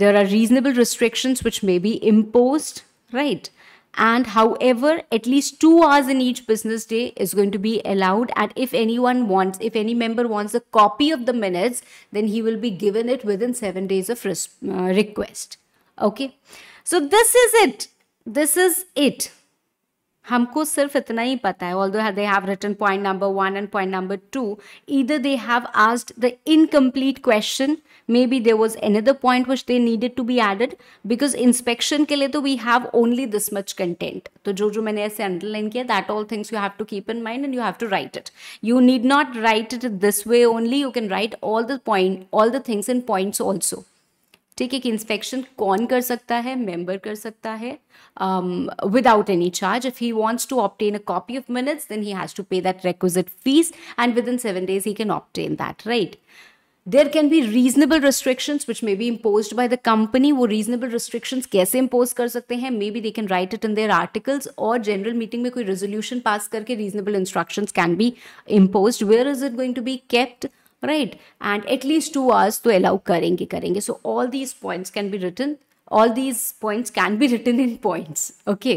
There are reasonable restrictions which may be imposed, right? And however, at least 2 hours in each business day is going to be allowed. And if any member wants a copy of the minutes, then he will be given it within 7 days of request. Okay. So this is it. This is it. हमको सिर्फ इतना ही पता है. Although they have written point number 1 and point number 2, either they have asked the incomplete question, maybe there was another point which they needed to be added, because inspection के लिए तो we have only this much content. तो जो मैंने ऐसे underline किया, that all things you have to keep in mind and you have to write it. You need not write it this way only. You can write all the things in points also. ठीक है, कि inspection कौन कर सकता है, member कर सकता है without any charge. If he wants to obtain a copy of minutes then he has to pay that requisite fee and within 7 days he can obtain that, right? There can be reasonable restrictions which may be imposed by the company. वो reasonable restrictions कैसे impose कर सकते हैं? Maybe they can write it in their articles, और general meeting में कोई resolution pass करके reasonable instructions can be imposed. Where is it going to be kept? Right? And at least 2 hours to allow करेंगे. So all these points can be written. All these points can be written in points. Okay.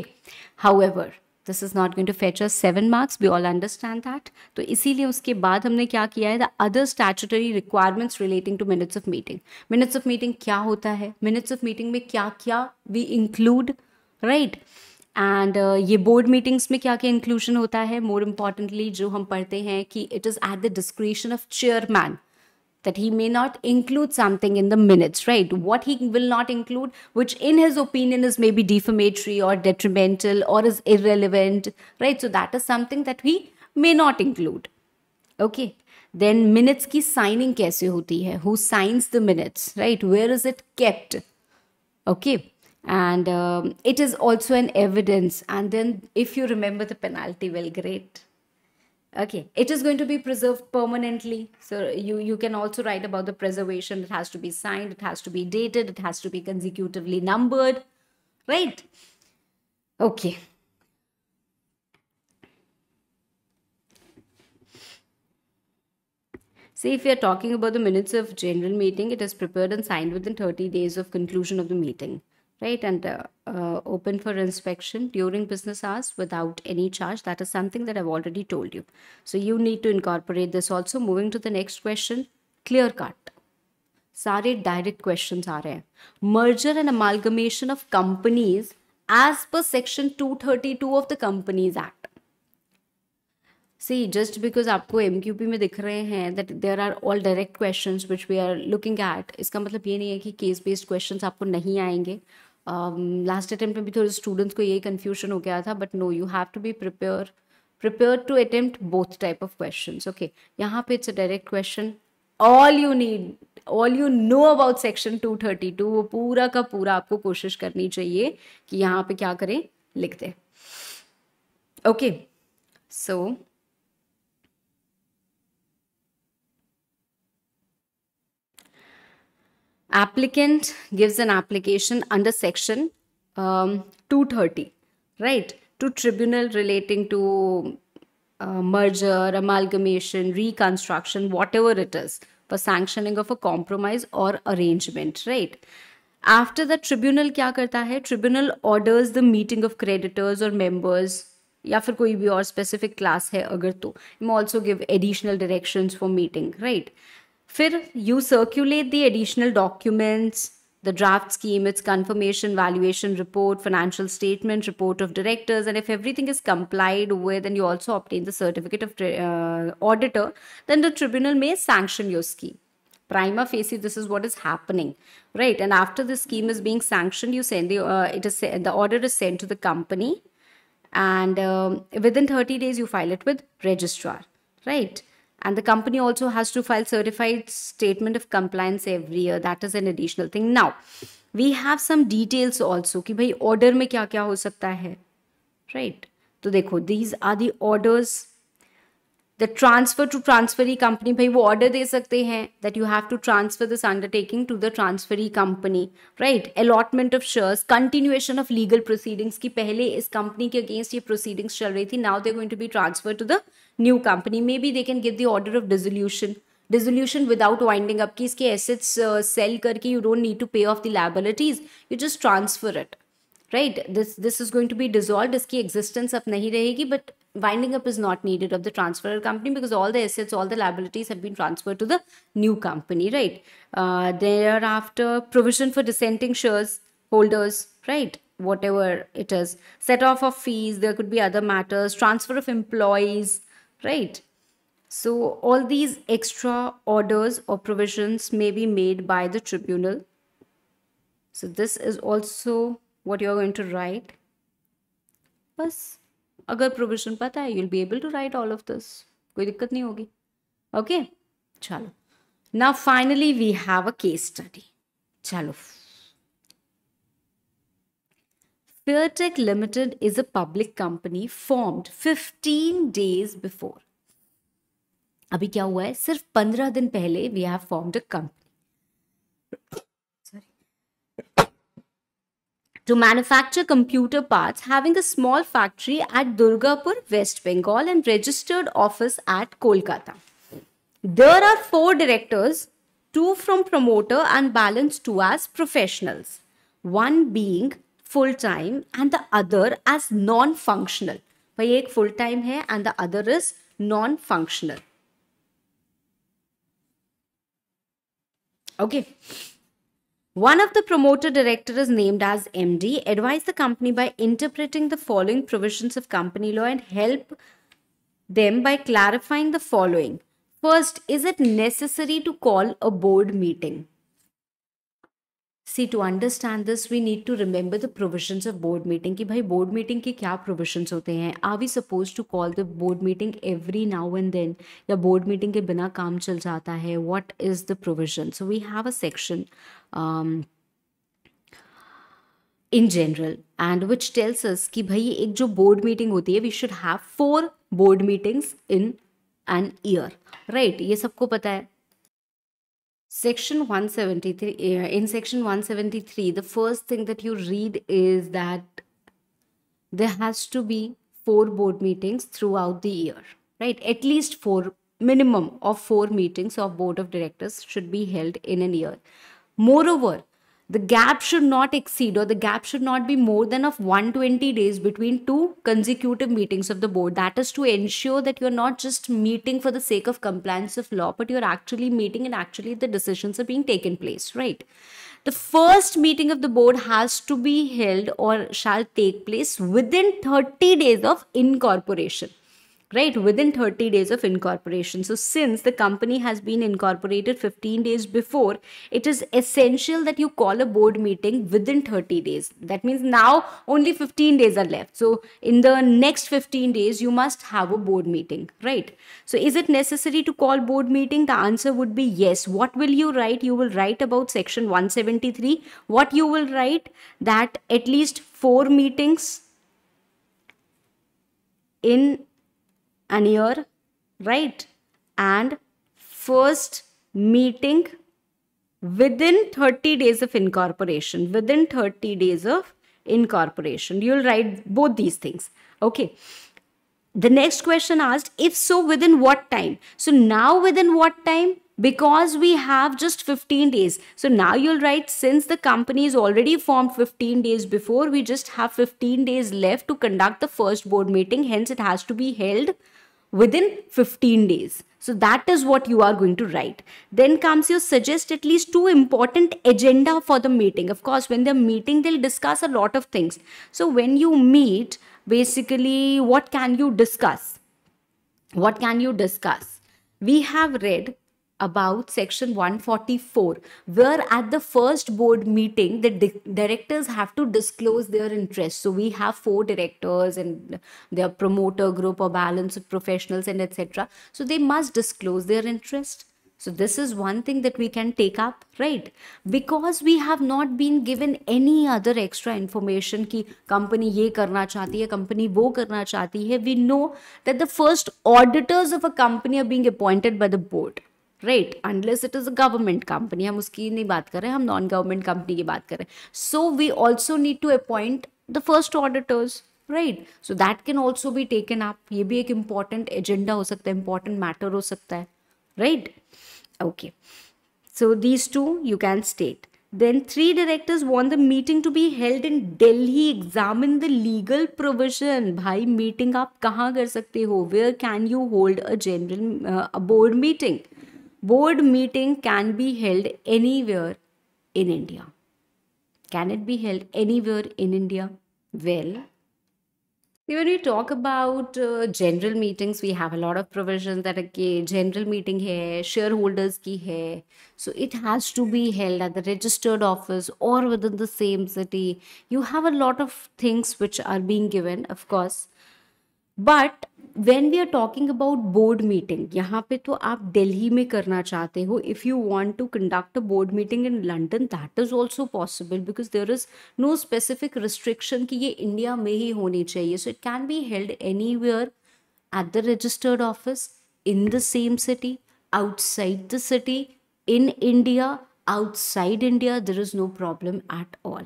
However, this is not going to fetch us 7 marks. We all understand that. तो इसीलिए उसके बाद हमने क्या किया है? The other statutory requirements relating to minutes of meeting. Minutes of meeting क्या होता है? Minutes of meeting में क्या we include, right? एंड ये बोर्ड मीटिंग्स में क्या क्या इंक्लूजन होता है? मोर इम्पॉर्टेंटली जो हम पढ़ते हैं कि it is at the discretion of chairman that he may not include something in the minutes, right? What he will not include, which in his opinion is maybe defamatory or detrimental or is irrelevant, right? So that is something that we may not include. Okay. Then minutes की signing कैसे होती है? Who signs the minutes, right? Where is it kept? Okay. And it is also an evidence. And then if you remember the penalty, well, great. Okay, it is going to be preserved permanently. So you can also write about the preservation. It has to be signed, it has to be dated, it has to be consecutively numbered, right? Okay. See, if we are talking about the minutes of general meeting, it is prepared and signed within 30 days of conclusion of the meeting, right? And open for inspection during business hours without any charge. That is something that I've already told you. So you need to incorporate this also. Moving to the next question, clear cut. सारे direct questions आ रहे हैं. Merger and amalgamation of companies as per section 232 of the companies act. See just because आपको MQP में दिख रहे हैं that there are all direct questions which we are looking at, इसका मतलब ये नहीं है कि केस बेस्ड क्वेश्चंस आपको नहीं आएंगे. लास्ट अटेम्प्ट में भी थोड़े स्टूडेंट्स को यही कन्फ्यूजन हो गया था, but no, you have to be prepared to attempt both type of questions. Okay, यहाँ पे it's a direct question. All you know about section 232 वो पूरा का पूरा आपको कोशिश करनी चाहिए कि यहाँ पे क्या करें, लिख दें. Okay, so applicant gives an application under section 230, right, to tribunal relating to merger, amalgamation, reconstruction, whatever it is, for sanctioning of a compromise or arrangement, right? After the tribunal क्या करता है? Tribunal orders the meeting of creditors or members, या फिर कोई भी और specific class है अगर तो, you may also give additional directions for meeting, right? फिर you circulate the additional documents, the draft scheme, its confirmation, valuation report, financial statement, report of directors, and if everything is complied with and you also obtain the certificate of auditor, then the tribunal may sanction your scheme. Prima facie, this is what is happening, right? And after the scheme is being sanctioned, you send the order is sent to the company, and within 30 days you file it with registrar, right? And the company also has to file certified statement of compliance every year. That is an additional thing. Now, we have some details also कि भाई order में क्या क्या हो सकता है, right? तो देखो, these are the orders. The transfer to transferee company, भाई वो order दे सकते हैं that you have to transfer this undertaking to the transferee company, right? Allotment of shares, continuation of legal proceedings कि पहले इस company के against ये proceedings चल रही थी, now they're going to be transferred to the new company. Maybe they can give the order of dissolution without winding up कि इसके assets sell करके you don't need to pay off the liabilities, you just transfer it, right? This is going to be dissolved, इसकी existence अब नहीं रहेगी, but winding up is not needed of the transferor company because all the assets, all the liabilities have been transferred to the new company, right? Thereafter, provision for dissenting shares holders, right? Whatever it is, set off of fees, there could be other matters, transfer of employees, right? So all these extra orders or provisions may be made by the tribunal. So this is also what you're going to write. बस अगर provision पता है, you'll be able to write all of this. कोई दिक्कत नहीं होगी. Okay? चलो. Now finally we have a case study. चलो. Fairtech Limited is a public company formed 15 days before. अभी क्या हुआ है? सिर्फ 15 दिन पहले we have formed a company. To manufacture computer parts, having a small factory at Durgapur, West Bengal, and registered office at Kolkata. There are 4 directors, 2 from promoter and balance 2 as professionals, one being full-time and the other as non-functional. भाई एक full-time है and the other is non-functional. Okay. One of the promoter director is named as MD, advise the company by interpreting the following provisions of company law and help them by clarifying the following. First, is it necessary to call a board meeting? See, to understand this, we need to remember the provisions of board meeting. कि भाई board meeting के क्या provisions होते हैं? Are we supposed to call the board meeting every now and then? या board meeting के बिना काम चल जाता है? What is the provision? So we have a section in general and which tells us कि भाई एक जो board meeting होती है, we should have 4 board meetings in an year, right? ये सबको पता है. Section 173, in section 173, the first thing that you read is that there has to be 4 board meetings throughout the year, right? At least 4 minimum of 4 meetings of board of directors should be held in a year. Moreover, the gap should not exceed, or the gap should not be more than of 120 days between two consecutive meetings of the board. That is to ensure that you're not just meeting for the sake of compliance of law, but you're actually meeting and actually the decisions are being taken place, right? The first meeting of the board has to be held or shall take place within 30 days of incorporation, right? Within 30 days of incorporation. So since the company has been incorporated 15 days before, it is essential that you call a board meeting within 30 days. That means now only 15 days are left. So in the next 15 days, you must have a board meeting, right? So is it necessary to call board meeting? The answer would be yes. What will you write? You will write about section 173. What you will write? That at least 4 meetings in an year, right? And first meeting within 30 days of incorporation. Within 30 days of incorporation. You'll write both these things. Okay. The next question asked, if so, within what time? So now within what time? Because we have just 15 days. So now you'll write, since the company is already formed 15 days before, we just have 15 days left to conduct the first board meeting. Hence, it has to be held within 15 days. So that is what you are going to write. Then comes your suggest at least 2 important agenda for the meeting. Of course, when they're meeting, they'll discuss a lot of things. So when you meet, basically, what can you discuss? What can you discuss? We have read about section 144, where at the first board meeting the directors have to disclose their interests. So we have 4 directors and their promoter group or balance of professionals and etc. So they must disclose their interest. So this is one thing that we can take up, right? Because we have not been given any other extra information कि company ये करना चाहती है, company वो करना चाहती है. We know that the first auditors of a company are being appointed by the board, right? Unless it is a government company. हम उसकी नहीं बात कर रहे हैं, हम non-government company की बात कर रहे हैं. So we also need to appoint the first auditors, right? So that can also be taken up. ये भी एक important agenda हो सकता है, important matter हो सकता है, right? Okay, so these 2 you can state. Then 3 directors want the meeting to be held in Delhi. Examine the legal provision. भाई meeting आप कहाँ कर सकते हो? Where can you hold a board meeting? Board meeting can be held anywhere in India. Can it be held anywhere in India? Well, when we talk about general meetings, we have a lot of provisions that okay, general meeting hai, shareholders ki hai. So it has to be held at the registered office or within the same city. You have a lot of things which are being given, of course. But when we are talking about board meeting, यहाँ पे तो आप दिल्ली में करना चाहते हो. If you want to conduct a board meeting in London, that is also possible because there is no specific restriction कि ये इंडिया में ही होनी चाहिए. So it can be held anywhere at the registered office, in the same city, outside the city, in India, outside India. There is no problem at all.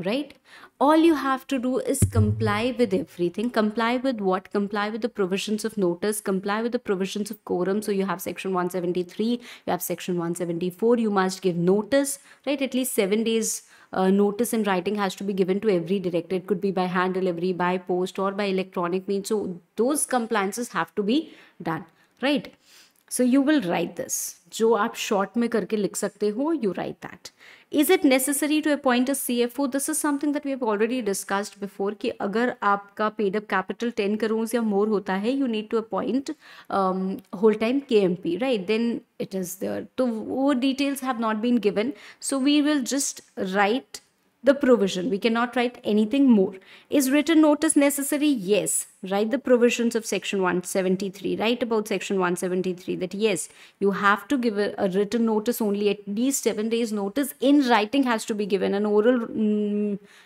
Right? All you have to do is comply with everything. Comply with what? Comply with the provisions of notice, comply with the provisions of quorum. So you have section 173, you have section 174. You must give notice, right? At least 7 days notice in writing has to be given to every director. It could be by hand delivery, by post, or by electronic means. So those compliances have to be done, right? So you will write this. जो आप short में करके लिख सकते हो, you write that. Is it necessary to appoint a CFO? This is something that we have already discussed before कि अगर आपका paid up capital 10 crores या more होता है, you need to appoint whole time KMP, right? Then it is there. So वो details have not been given. So we will just write the provision. We cannot write anything more. Is written notice necessary? Yes. Write the provisions of section 173. Write about section 173 that yes, you have to give a written notice only. At least 7 days notice in writing has to be given. An oral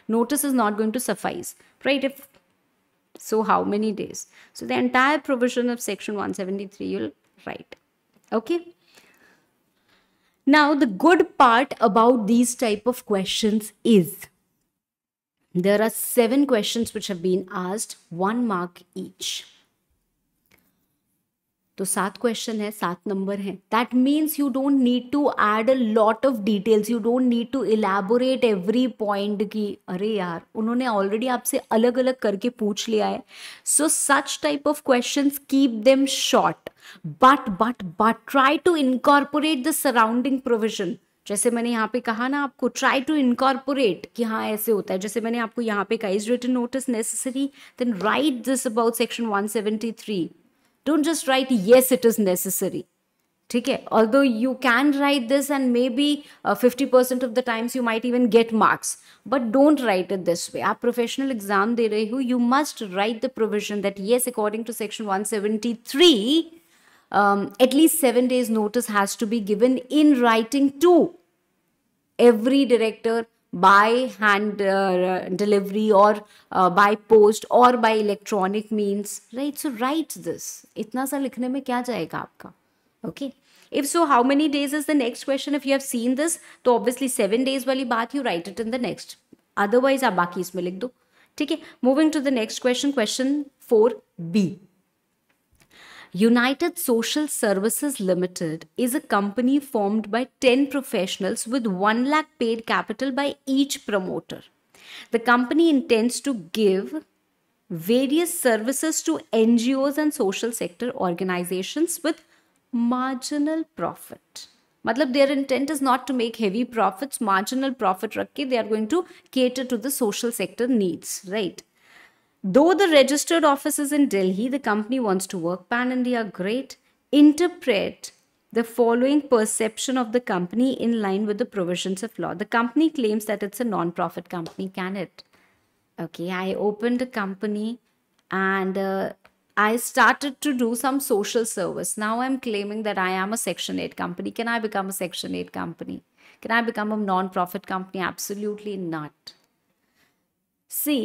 notice is not going to suffice, right? If so, how many days? So the entire provision of section 173 you'll write. Okay. Now, the good part about these type of questions is there are 7 questions which have been asked, 1 mark each. तो 7 question है, 7 number है. That means you don't need to add a lot of details, you don't need to elaborate every point की अरे यार उन्होंने already आपसे अलग अलग करके पूछ लिया है. So such type of questions keep them short, but try to incorporate the surrounding provision. जैसे मैंने यहाँ पे कहा ना आपको, ट्राई टू इनकॉर्पोरेट कि हाँ ऐसे होता है. जैसे मैंने आपको यहाँ पे कहा, is written notice necessary, then write this about section 173. Don't just write yes it is necessary. ठीक है, although you can write this and maybe 50% of the times you might even get marks, but don't write it this way. आप professional exam दे रहे हो, you must write the provision that yes according to section 173 at least 7 days notice has to be given in writing to every director by hand delivery or by post or by electronic means, right? So write this. इतना सा लिखने में क्या जाएगा आपका? Okay. If so, how many days is the next question? If you have seen this, तो obviously 7 days वाली बात you write it in the next. Otherwise आप बाकी इसमें लिख दो. ठीक है. Moving to the next question, question 4B. United Social Services Limited is a company formed by 10 professionals with 1 lakh paid capital by each promoter. The company intends to give various services to NGOs and social sector organizations with marginal profit. मतलब their intent is not to make heavy profits, marginal profit रख के they are going to cater to the social sector needs, right? Though the registered office is in Delhi, the company wants to work pan-India. Great. Interpret the following perception of the company in line with the provisions of law. The company claims that it's a non-profit company. Can it? Okay, I opened a company and I started to do some social service. Now I'm claiming that I am a Section 8 company. Can I become a Section 8 company? Can I become a non-profit company? Absolutely not. See,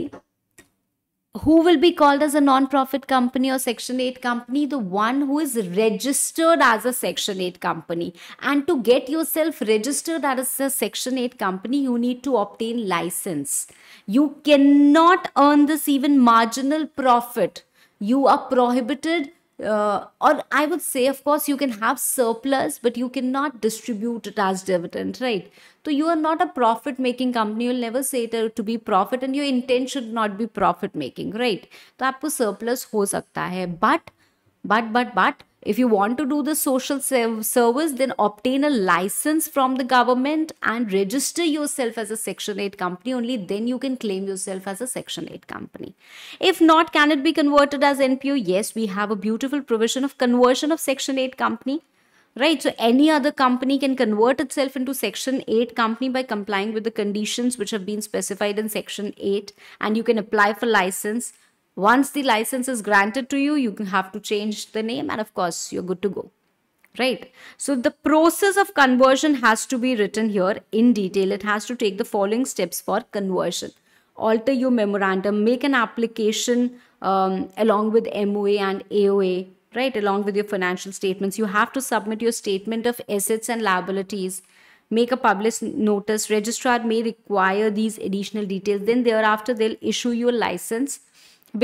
who will be called as a non-profit company or Section 8 company? The one who is registered as a Section 8 company. And to get yourself registered as a Section 8 company, you need to obtain license. You cannot earn this even marginal profit. You are prohibited, or I would say, of course, you can have surplus, but you cannot distribute it as dividend, right? So you are not a profit-making company. You'll never say it to be profit, and your intent should not be profit-making, right? तो आपको surplus हो सकता है, but if you want to do the social service, then obtain a license from the government and register yourself as a Section 8 company. Only then you can claim yourself as a Section 8 company. If not, can it be converted as NPO? Yes, we have a beautiful provision of conversion of Section 8 company. Right, so any other company can convert itself into Section 8 company by complying with the conditions which have been specified in Section 8, and you can apply for license. Once the license is granted to you, you can have to change the name, and of course, you're good to go. Right, so the process of conversion has to be written here in detail. It has to take the following steps for conversion. Alter your memorandum, make an application along with MOA and AOA. Right, along with your financial statements. You have to submit your statement of assets and liabilities, make a published notice. Registrar may require these additional details. Then thereafter, they'll issue you a license.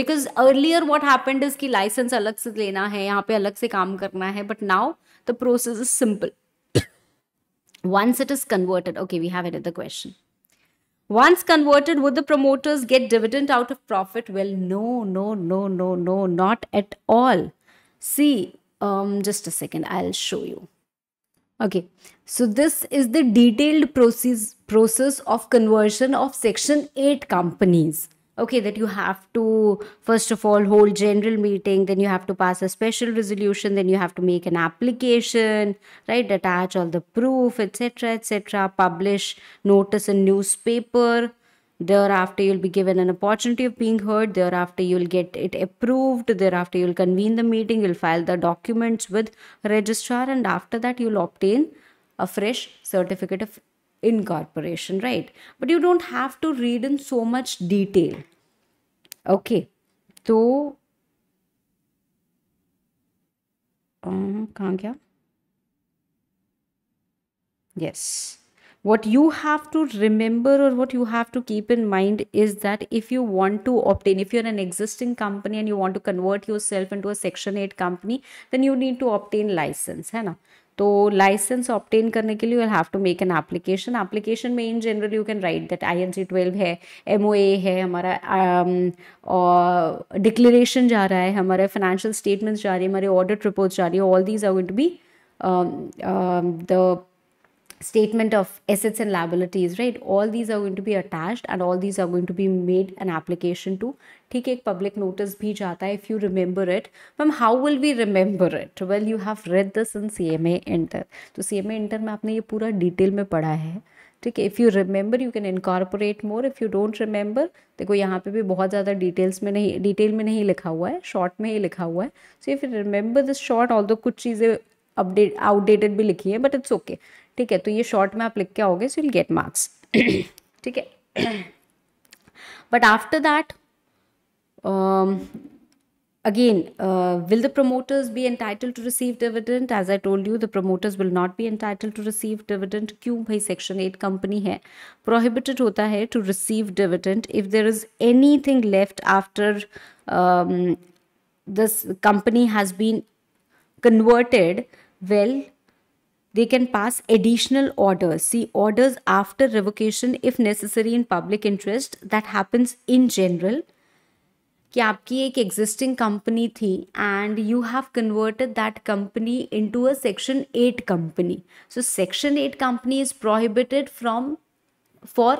Because earlier what happened is कि license अलग से लेना है, यहाँ पे अलग से काम करना है. But now the process is simple. Once it is converted, okay, we have another question. Once converted, would the promoters get dividend out of profit? Well, no, not at all. See, just a second, I'll show you. Okay, so this is the detailed process of conversion of Section 8 companies. Okay, that you have to, first of all, hold general meeting, then you have to pass a special resolution, then you have to make an application, right, attach all the proof, etc., publish notice in newspaper. Thereafter, you'll be given an opportunity of being heard. Thereafter, you'll get it approved. Thereafter, you'll convene the meeting. You'll file the documents with registrar. And after that, you'll obtain a fresh certificate of incorporation, right? But you don't have to read in so much detail. Okay. So, कहाँ गया? Yes. What you have to remember, or what you have to keep in mind, is that if you want to obtain, if you're an existing company and you want to convert yourself into a section 8 company, then you need to obtain license, है ना. तो licence obtain करने के लिए you have to make an application. Application में in general you can write that INC12 है, MOA है हमारा, और डिक्लेरेशन जा रहा है हमारे, फाइनेंशियल स्टेटमेंट्स जा रही है हमारे, ऑडिट रिपोर्ट्स जा रही है. All these are going to be the statement of assets and liabilities, right? All these are going to be attached and all these are going to be made an application to. ठीक है, एक public notice भी जाता है if you remember it. Ma'am, how will we remember it? Well, you have read this in CMA Inter. तो CMA Inter में आपने ये पूरा डिटेल में पढ़ा है. ठीक है, if you remember you can incorporate more. If you don't remember, देखो यहाँ पे भी बहुत ज़्यादा डिटेल में नहीं लिखा हुआ है, शॉर्ट में ही लिखा हुआ है. So if you remember this short, although कुछ चीज़ें आउटडेटेड भी लिखी है, बट इट्स ओके. ठीक है, तो ये शॉर्ट में आप लिख के आओगे, so you will get marks. ठीक है, but after that again, will the promoters be entitled to receive dividend? As I told you, the promoters will not be entitled to receive dividend. क्यों भाई, section 8 company है, prohibited होता है to receive dividend if there is anything left after this company has been converted. Well, they can pass additional orders. See, orders after revocation if necessary in public interest. That happens in general. कि आपकी एक existing company थी and you have converted that company into a section 8 company. So section 8 company is prohibited from for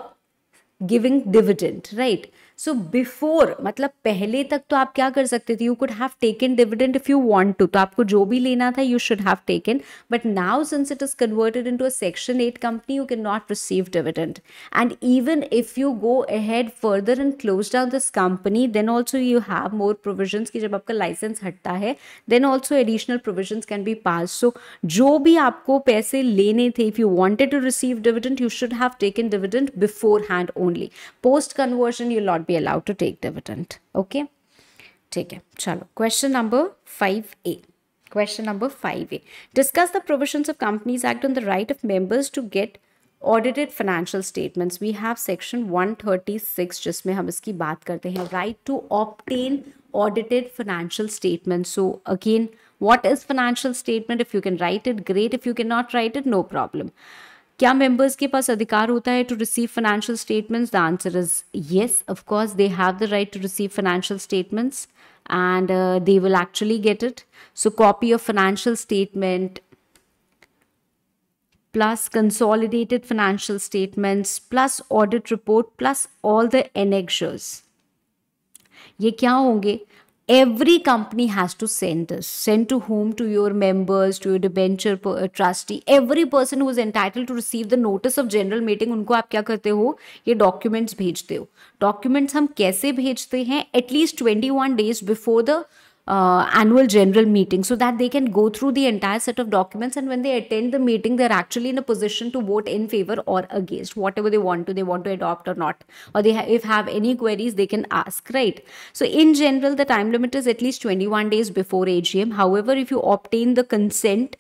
giving dividend, right. So before, मतलब पहले तक तो आप क्या कर सकते थे, you could have taken dividend if you want to. तो आपको जो भी लेना था you should have taken, but now since it is converted into a section 8 company you can not receive dividend. And even if you go ahead further and close down this company, then also you have more provisions कि जब आपका licence हटता है then also additional provisions can be pass. So जो भी आपको पैसे लेने थे, if you wanted to receive dividend you should have taken dividend beforehand only. Post conversion you not be allowed to take dividend. Okay, ठीक है. चलो, question number 5A. Question number 5A. Discuss the provisions of Companies Act on the right of members to get audited financial statements. We have section 136 जिसमें हम इसकी बात करते हैं, right to obtain audited financial statements. So again, what is financial statement? If you can write it, great. If you cannot write it, no problem. क्या members के पास अधिकार होता है to receive financial statements? The answer is yes, of course they have the right to receive financial statements and they will actually get it. So copy of financial statement plus consolidated financial statements plus audit report plus all the annexures. ये क्या होंगे? Every company has to send this. Send to whom? To your members, to your debenture trustee. Every person who is entitled to receive the notice of general meeting, उनको आप क्या करते हो? ये documents भेजते हो. Documents हम कैसे भेजते हैं? At least 21 days before the annual general meeting, so that they can go through the entire set of documents, and when they attend the meeting they're actually in a position to vote in favor or against whatever they want to adopt or not, or they if have any queries they can ask, right? So in general the time limit is at least 21 days before AGM. However, if you obtain the consent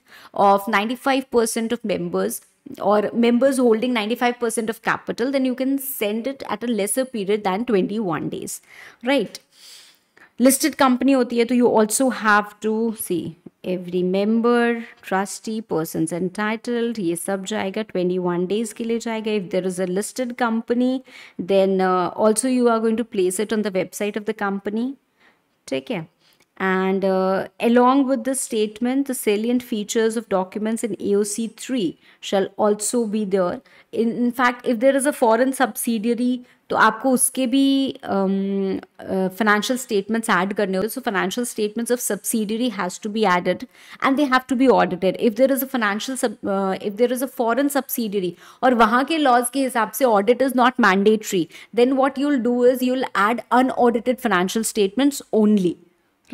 of 95% of members or members holding 95% of capital, then you can send it at a lesser period than 21 days, right? Listed company होती है तो you also have to see every member, trustee, persons entitled, ये सब जाएगा 21 days के लिए जाएगा. If there is a listed company, then also you are going to place it on the website of the company. ठीक है. And along with the statement, the salient features of documents in AOC 3 shall also be there. In fact, if there is a foreign subsidiary, तो आपको उसके भी financial statements add करने होते. So financial statements of subsidiary has to be added and they have to be audited. If there is a if there is a foreign subsidiary और वहाँ के laws के हिसाब से audit is not mandatory, then what you'll do is you'll add unaudited financial statements only.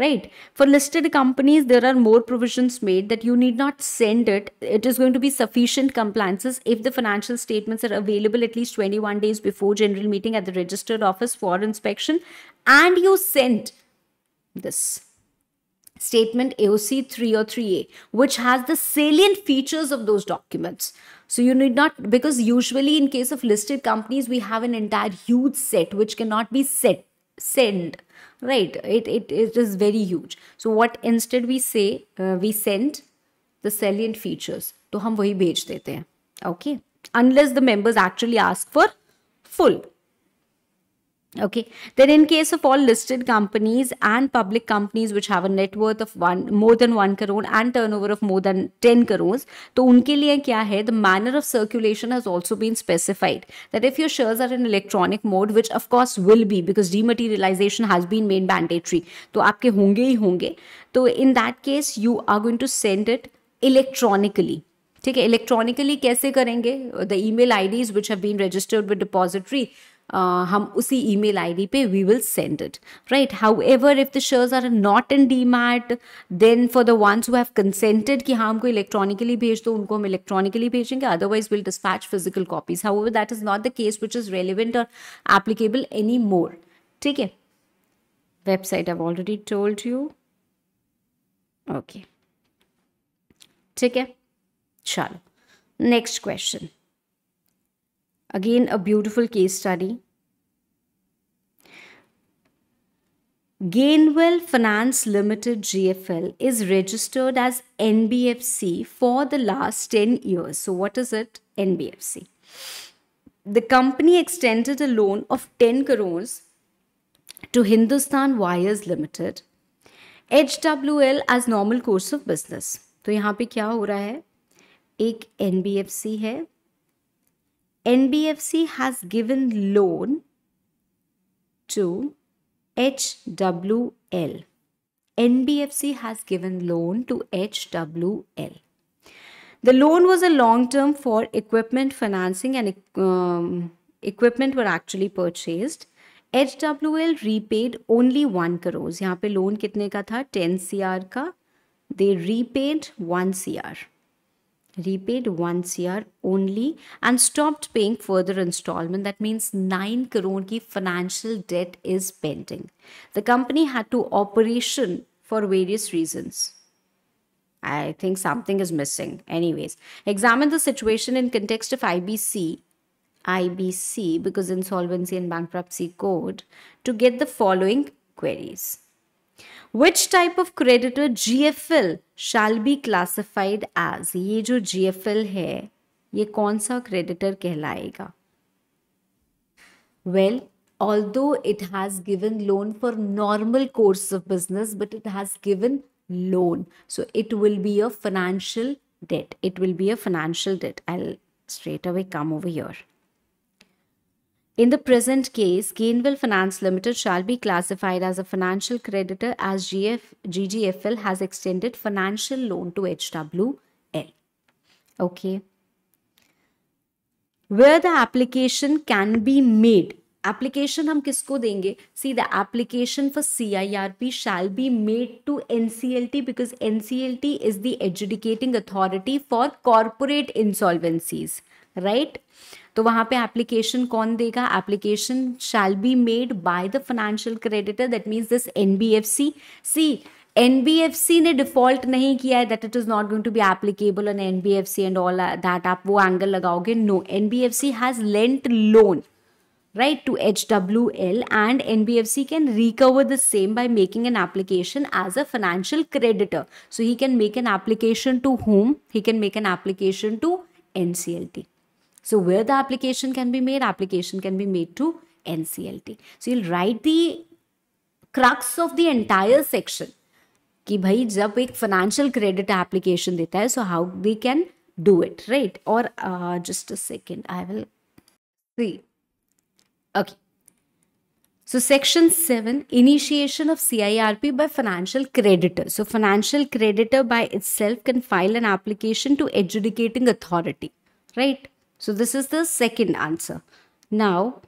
Right? For listed companies, there are more provisions made that you need not send it. It is going to be sufficient compliances if the financial statements are available at least 21 days before general meeting at the registered office for inspection, and you sent this statement AOC 3 or 3A, which has the salient features of those documents. So you need not, because usually in case of listed companies, we have an entire huge set which cannot be sent, right? It is very huge. So what instead we say, we send the salient features. तो हम वही भेज देते हैं. Okay. Unless the members actually ask for full. Okay. Then in case of all listed companies and public companies which have a net worth of more than 1 crore and turnover of more than 10 crores, तो उनके लिए क्या है, the manner of circulation has also been specified, that if your shares are in electronic mode, which of course will be because dematerialization has been made mandatory, तो आपके होंगे ही होंगे, तो in that case you are going to send it electronically. ठीक है, electronically कैसे करेंगे, the email IDs which have been registered with depository, हम उसी ईमेल आईडी पे we will send it, right. However if the shares are not in demat, then for the ones who have consented कि हाँ हमको electronically भेज दो, उनको हम इलेक्ट्रॉनिकली भेजेंगे, otherwise will dispatch physical copies. However that is not the case which is relevant और applicable any more. ठीक है, website I have already told you. Okay, ठीक है, चलो next question. Again, a beautiful case study. Gainwell Finance Limited GFL is registered as NBFC for the last 10 years. So what is it? NBFC. The company extended a loan of 10 crores to Hindustan Wires Limited, HWL as normal course of business. तो यहाँ पे क्या हो रहा है, एक NBFC है, NBFC has given loan to HWL. NBFC has given loan to HWL. The loan was a long term for equipment financing and equipment were actually purchased. HWL repaid only 1 crore. यहाँ पे loan कितने का था, 10 CR का. They repaid 1 CR. Repaid 1 CR only and stopped paying further installment. That means 9 crore की financial debt is pending. The company had to operation for various reasons. I think something is missing. Anyways, examine the situation in context of IBC because Insolvency and Bankruptcy Code to get the following queries. Which type of creditor GFL shall be classified as? ये जो GFL है, ये कौन सा creditor कहलाएगा? Well, although it has given loan for normal course of business, but it has given loan, so it will be a financial debt. It will be a financial debt. I'll straight away come over here. In the present case, Gainwell Finance Limited shall be classified as a financial creditor as GGFL has extended financial loan to HWL. Okay. Where the application can be made. Application हम किसको देंगे? See, the application for CIRP shall be made to NCLT because NCLT is the adjudicating authority for corporate insolvencies, right? तो वहाँ पे application कौन देगा? Application shall be made by the financial creditor, that means this NBFC. See, NBFC ने default नहीं किया है that it is not going to be applicable on NBFC and all that, आप वो एंगल लगाओगे. No, NBFC has lent loan right to HWL and NBFC can recover the same by making an application as a financial creditor. So he can make an application to whom? He can make an application to NCLT. So where the application can be made? Application can be made to NCLT. So you'll write the crux of the entire section कि भाई जब एक financial credit application देता है, so how we can do it, right? Or just a second, I will see. Okay. So section 7, initiation of CIRP by financial creditor. So financial creditor by itself can file an application to adjudicating authority, right? So this is the second answer. Now,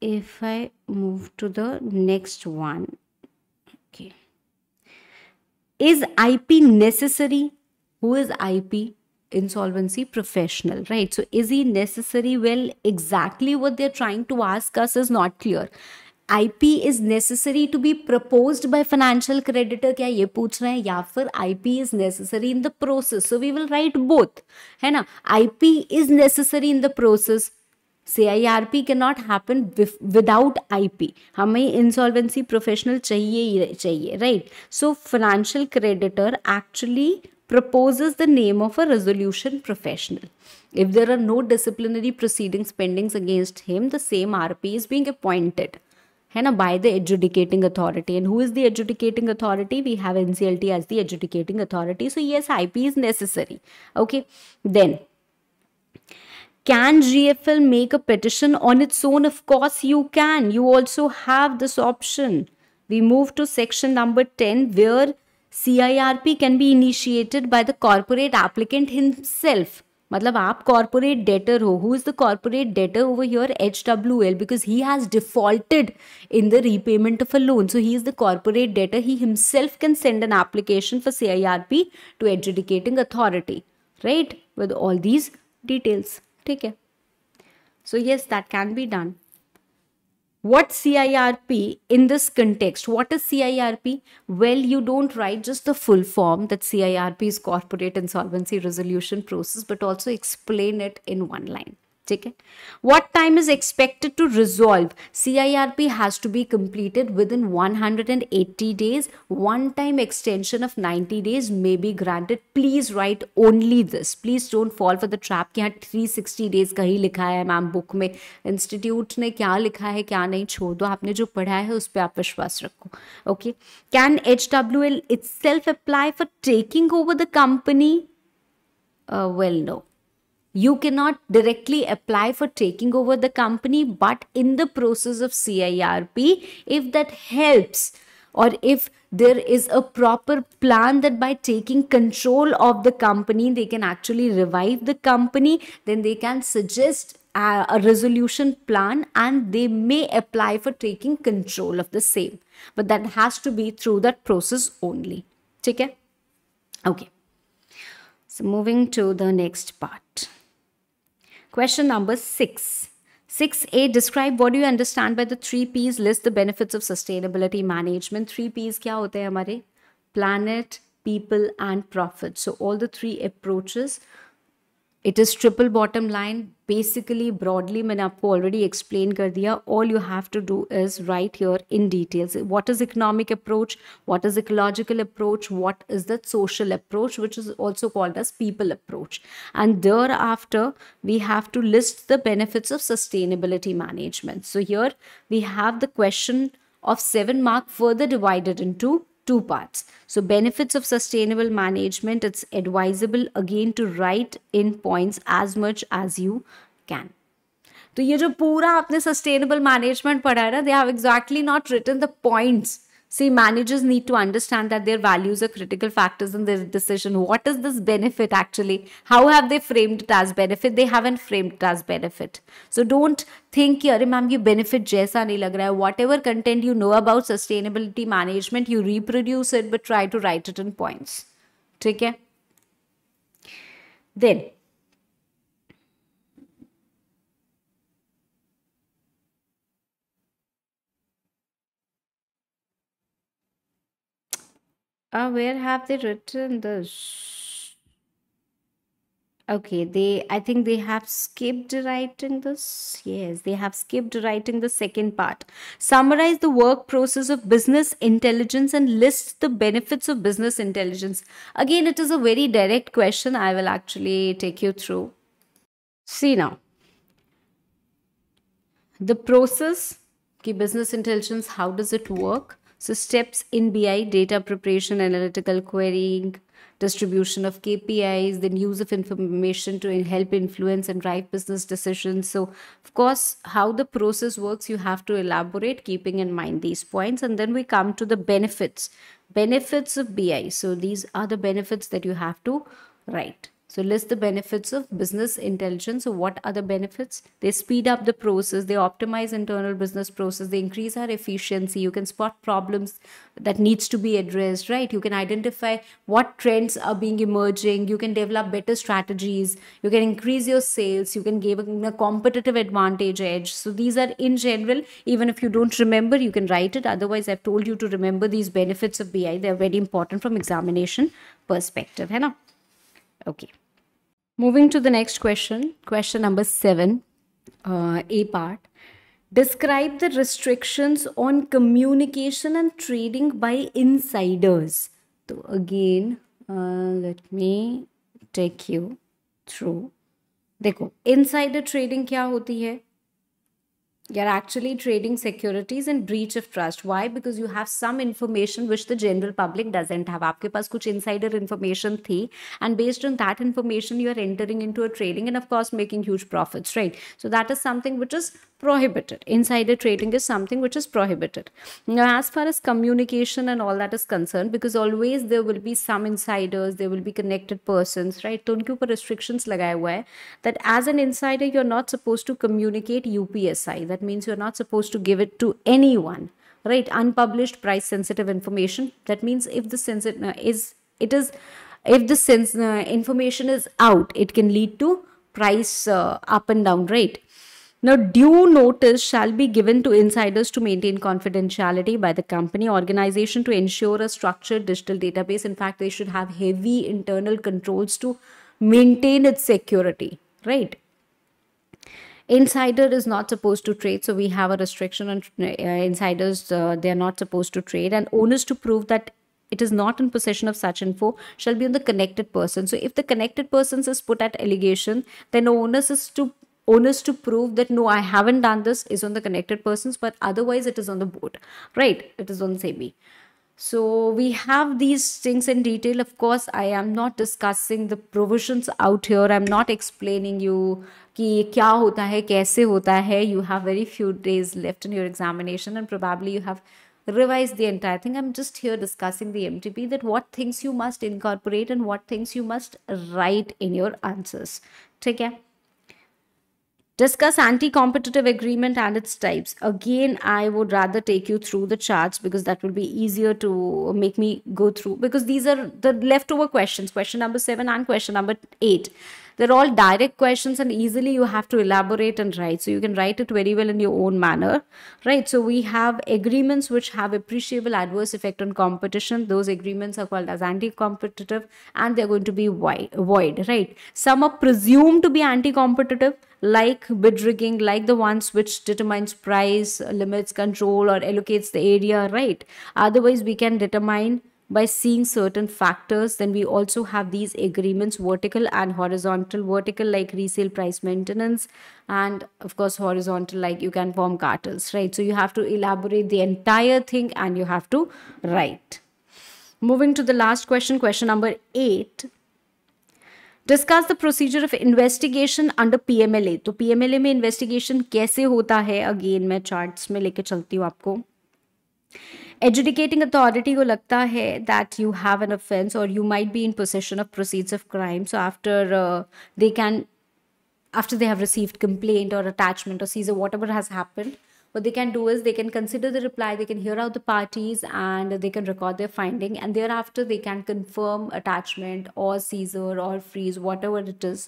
if I move to the next one, okay. Is IP necessary? Who is IP? Insolvency professional, right? So is he necessary? Well, exactly what they're trying to ask us is not clear. IP is necessary to be proposed by financial creditor, क्या ये पूछ रहे हैं, या फिर IP is necessary in the process? So we will write both, है ना. IP is necessary in the process. CIRP cannot happen without IP. हमें insolvency professional चाहिए ही चाहिए, right? So financial creditor actually proposes the name of a resolution professional. If there are no disciplinary proceedings pending against him, the same RP is being appointed, है ना, by the adjudicating authority. And who is the adjudicating authority? We have NCLT as the adjudicating authority. So yes, IP is necessary. Okay. Then, can GFL make a petition on its own? Of course you can. You also have this option. We move to section number 10, where CIRP can be initiated by the corporate applicant himself. मतलब आप corporate debtor हो. Who is the corporate debtor over here? HWL, because he has defaulted in the repayment of a loan. So he is the corporate debtor. He himself can send an application for CIRP to adjudicating authority, right? With all these details. ठीक है. So yes, that can be done. What CIRP in this context? What is CIRP? Well, you don't write just the full form that CIRP is corporate insolvency resolution process, but also explain it in one line. ठीक है. What time is expected to resolve? CIRP has to be completed within 180 days. One time extension of 90 days may be granted. Please write only this. Please don't fall for the trap कि यहाँ 360 days का ही लिखा है ma'am book में. Institute ने क्या लिखा है क्या नहीं, छोड़ दो. आपने जो पढ़ा है उस पर आप विश्वास रखो. Okay. Can HWL itself apply for taking over the company? Well, no. You cannot directly apply for taking over the company, but in the process of CIRP, if that helps, or if there is a proper plan that by taking control of the company, they can actually revive the company, then they can suggest a resolution plan and they may apply for taking control of the same. But that has to be through that process only. ठीक है? Okay. So moving to the next part. Question number 6. 6A, describe what do you understand by the 3 P's, list the benefits of sustainability management. 3 P's क्या होते हैं हमारे? Planet, people and profit. So all the 3 approaches, it is triple bottom line. Basically, broadly, मैंने आपको already explain कर दिया. All you have to do is write here in details. What is economic approach? What is ecological approach? What is the social approach, which is also called as people approach? And thereafter, we have to list the benefits of sustainability management. So here we have the question of 7 mark further divided into 2 parts. So benefits of sustainable management, it's advisable again to write in points as much as you can. तो ये जो पूरा आपने sustainable management पढ़ा है ना, they have exactly not written the points. See, managers need to understand that their values are critical factors in their decision. What is this benefit actually? How have they framed it as benefit? They haven't framed it as benefit. So don't think कि अरे ma'am ये benefit जैसा नहीं लग रहा है. Whatever content you know about sustainability management, you reproduce it, but try to write it in points. ठीक है? Then, where have they written this? Okay, I think they have skipped writing this. Yes, they have skipped writing the second part. Summarize the work process of business intelligence and list the benefits of business intelligence. Again, it is a very direct question. I will actually take you through. See now. The process, ki business intelligence, how does it work? So steps in BI, data preparation, analytical querying, distribution of KPIs, then use of information to help influence and drive business decisions. So of course, how the process works, you have to elaborate, keeping in mind these points. And then we come to the benefits of BI. So these are the benefits that you have to write. So list the benefits of business intelligence. So what are the benefits? They speed up the process, they optimize internal business process, they increase our efficiency, you can spot problems that needs to be addressed, right? You can identify what trends are being emerging, you can develop better strategies, you can increase your sales, you can give a competitive advantage edge. So these are in general, even if you don't remember, you can write it. Otherwise, I've told you to remember these benefits of BI. They're very important from examination perspective, है ना? Okay. Moving to the next question, question number 7, A part. Describe the restrictions on communication and trading by insiders. So again, let me take you through. देखो, insider trading क्या होती है? You're actually trading securities in breach of trust. Why? Because you have some information which the general public doesn't have. आपके पास कुछ insider information थी, and based on that information you are entering into a trading and of course making huge profits, right? So that is something which is prohibited. Insider trading is something which is prohibited. Now as far as communication and all that is concerned, because always there will be some insiders, there will be connected persons, right? तो उनके ऊपर restrictions लगाए हुआ है that as an insider you're not supposed to communicate UPSI. That means you're not supposed to give it to anyone, right? Unpublished price sensitive information. That means if the information is out, it can lead to price up and down, right? Now, due notice shall be given to insiders to maintain confidentiality by the company organization to ensure a structured digital database. In fact, they should have heavy internal controls to maintain its security, right? Insider is not supposed to trade, so we have a restriction on insiders. They are not supposed to trade, and owners to prove that it is not in possession of such info shall be on the connected person. So if the connected persons is put at allegation, then owners to prove that no, I haven't done this is on the connected persons, but otherwise it is on the board, right? It is on SEBI. So we have these things in detail. Of course, I am not discussing the provisions out here. I'm not explaining you कि क्या होता है, कैसे होता है. You have very few days left in your examination and probably you have revised the entire thing. I'm just here discussing the MTP, that what things you must incorporate and what things you must write in your answers. ठीक है? Discuss anti-competitive agreement and its types. Again, I would rather take you through the charts because that will be easier to make me go through, because these are the leftover questions, question number 7 and question number 8. They're all direct questions and easily you have to elaborate and write. So you can write it very well in your own manner, right? So we have agreements which have appreciable adverse effect on competition. Those agreements are called as anti-competitive and they're going to be void, right? Some are presumed to be anti-competitive, like bid rigging, like the ones which determines price, limits, control, or allocates the area, right? Otherwise, we can determine by seeing certain factors. Then we also have these agreements, vertical and horizontal. Vertical like resale price maintenance, and of course horizontal like you can form cartels, right? So you have to elaborate the entire thing and you have to write. Moving to the last question, question number 8. Discuss the procedure of investigation under PMLA. तो PMLA में investigation कैसे होता है? Again मैं charts में लेके चलती हूँ आपको. Adjudicating authority को लगता है that you have an offense or you might be in possession of proceeds of crime. So after they have received complaint or attachment or seizure, whatever has happened, what they can do is they can consider the reply, they can hear out the parties and they can record their finding, and thereafter they can confirm attachment or seizure or freeze, whatever it is.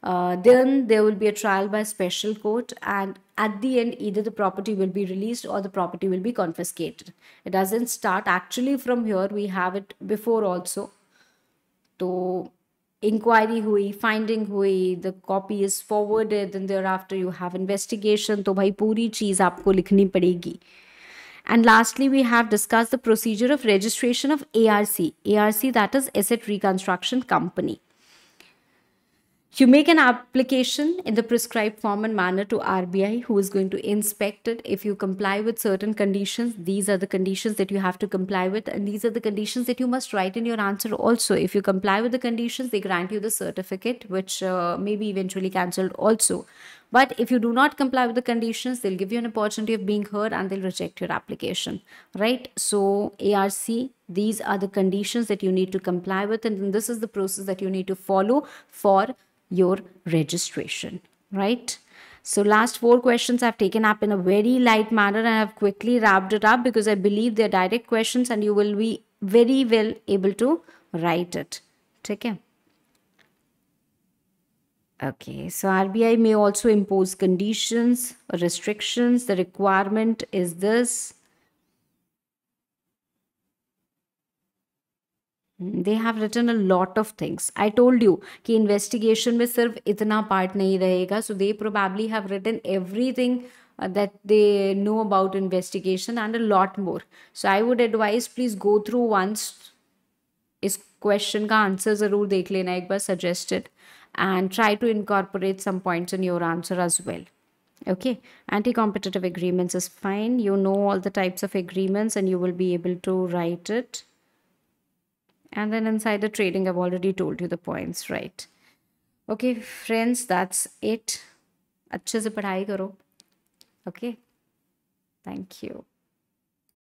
Then there will be a trial by special court, and at the end either the property will be released or the property will be confiscated. It doesn't start actually from here, we have it before also. So inquiry hui, finding hui, the copy is forwarded, and thereafter you have investigation. तो भाई पूरी चीज आपको लिखनी पड़ेगी. And lastly, we have discussed the procedure of registration of ARC. ARC, that is Asset Reconstruction Company. You make an application in the prescribed form and manner to RBI, who is going to inspect it. If you comply with certain conditions, these are the conditions that you have to comply with, and these are the conditions that you must write in your answer also. If you comply with the conditions, they grant you the certificate, which may be eventually cancelled also. But if you do not comply with the conditions, they'll give you an opportunity of being heard and they'll reject your application, right? So ARC, these are the conditions that you need to comply with, and then this is the process that you need to follow for your registration, right? So last 4 questions I've taken up in a very light manner and I've quickly wrapped it up because I believe they're direct questions and you will be very well able to write it. Okay. Okay, so RBI may also impose conditions or restrictions. The requirement is this. They have written a lot of things. I told you कि investigation में सिर्फ इतना part नहीं रहेगा. So they probably have written everything that they know about investigation and a lot more. So I would advise please go through once. इस question का answer ज़रूर देख लेना एक बार suggested and try to incorporate some points in your answer as well. Okay, anti-competitive agreements is fine. You know all the types of agreements and you will be able to write it. And then insider trading, I've already told you the points, right? Okay, friends, that's it. अच्छे से पढ़ाई करो. Okay, thank you.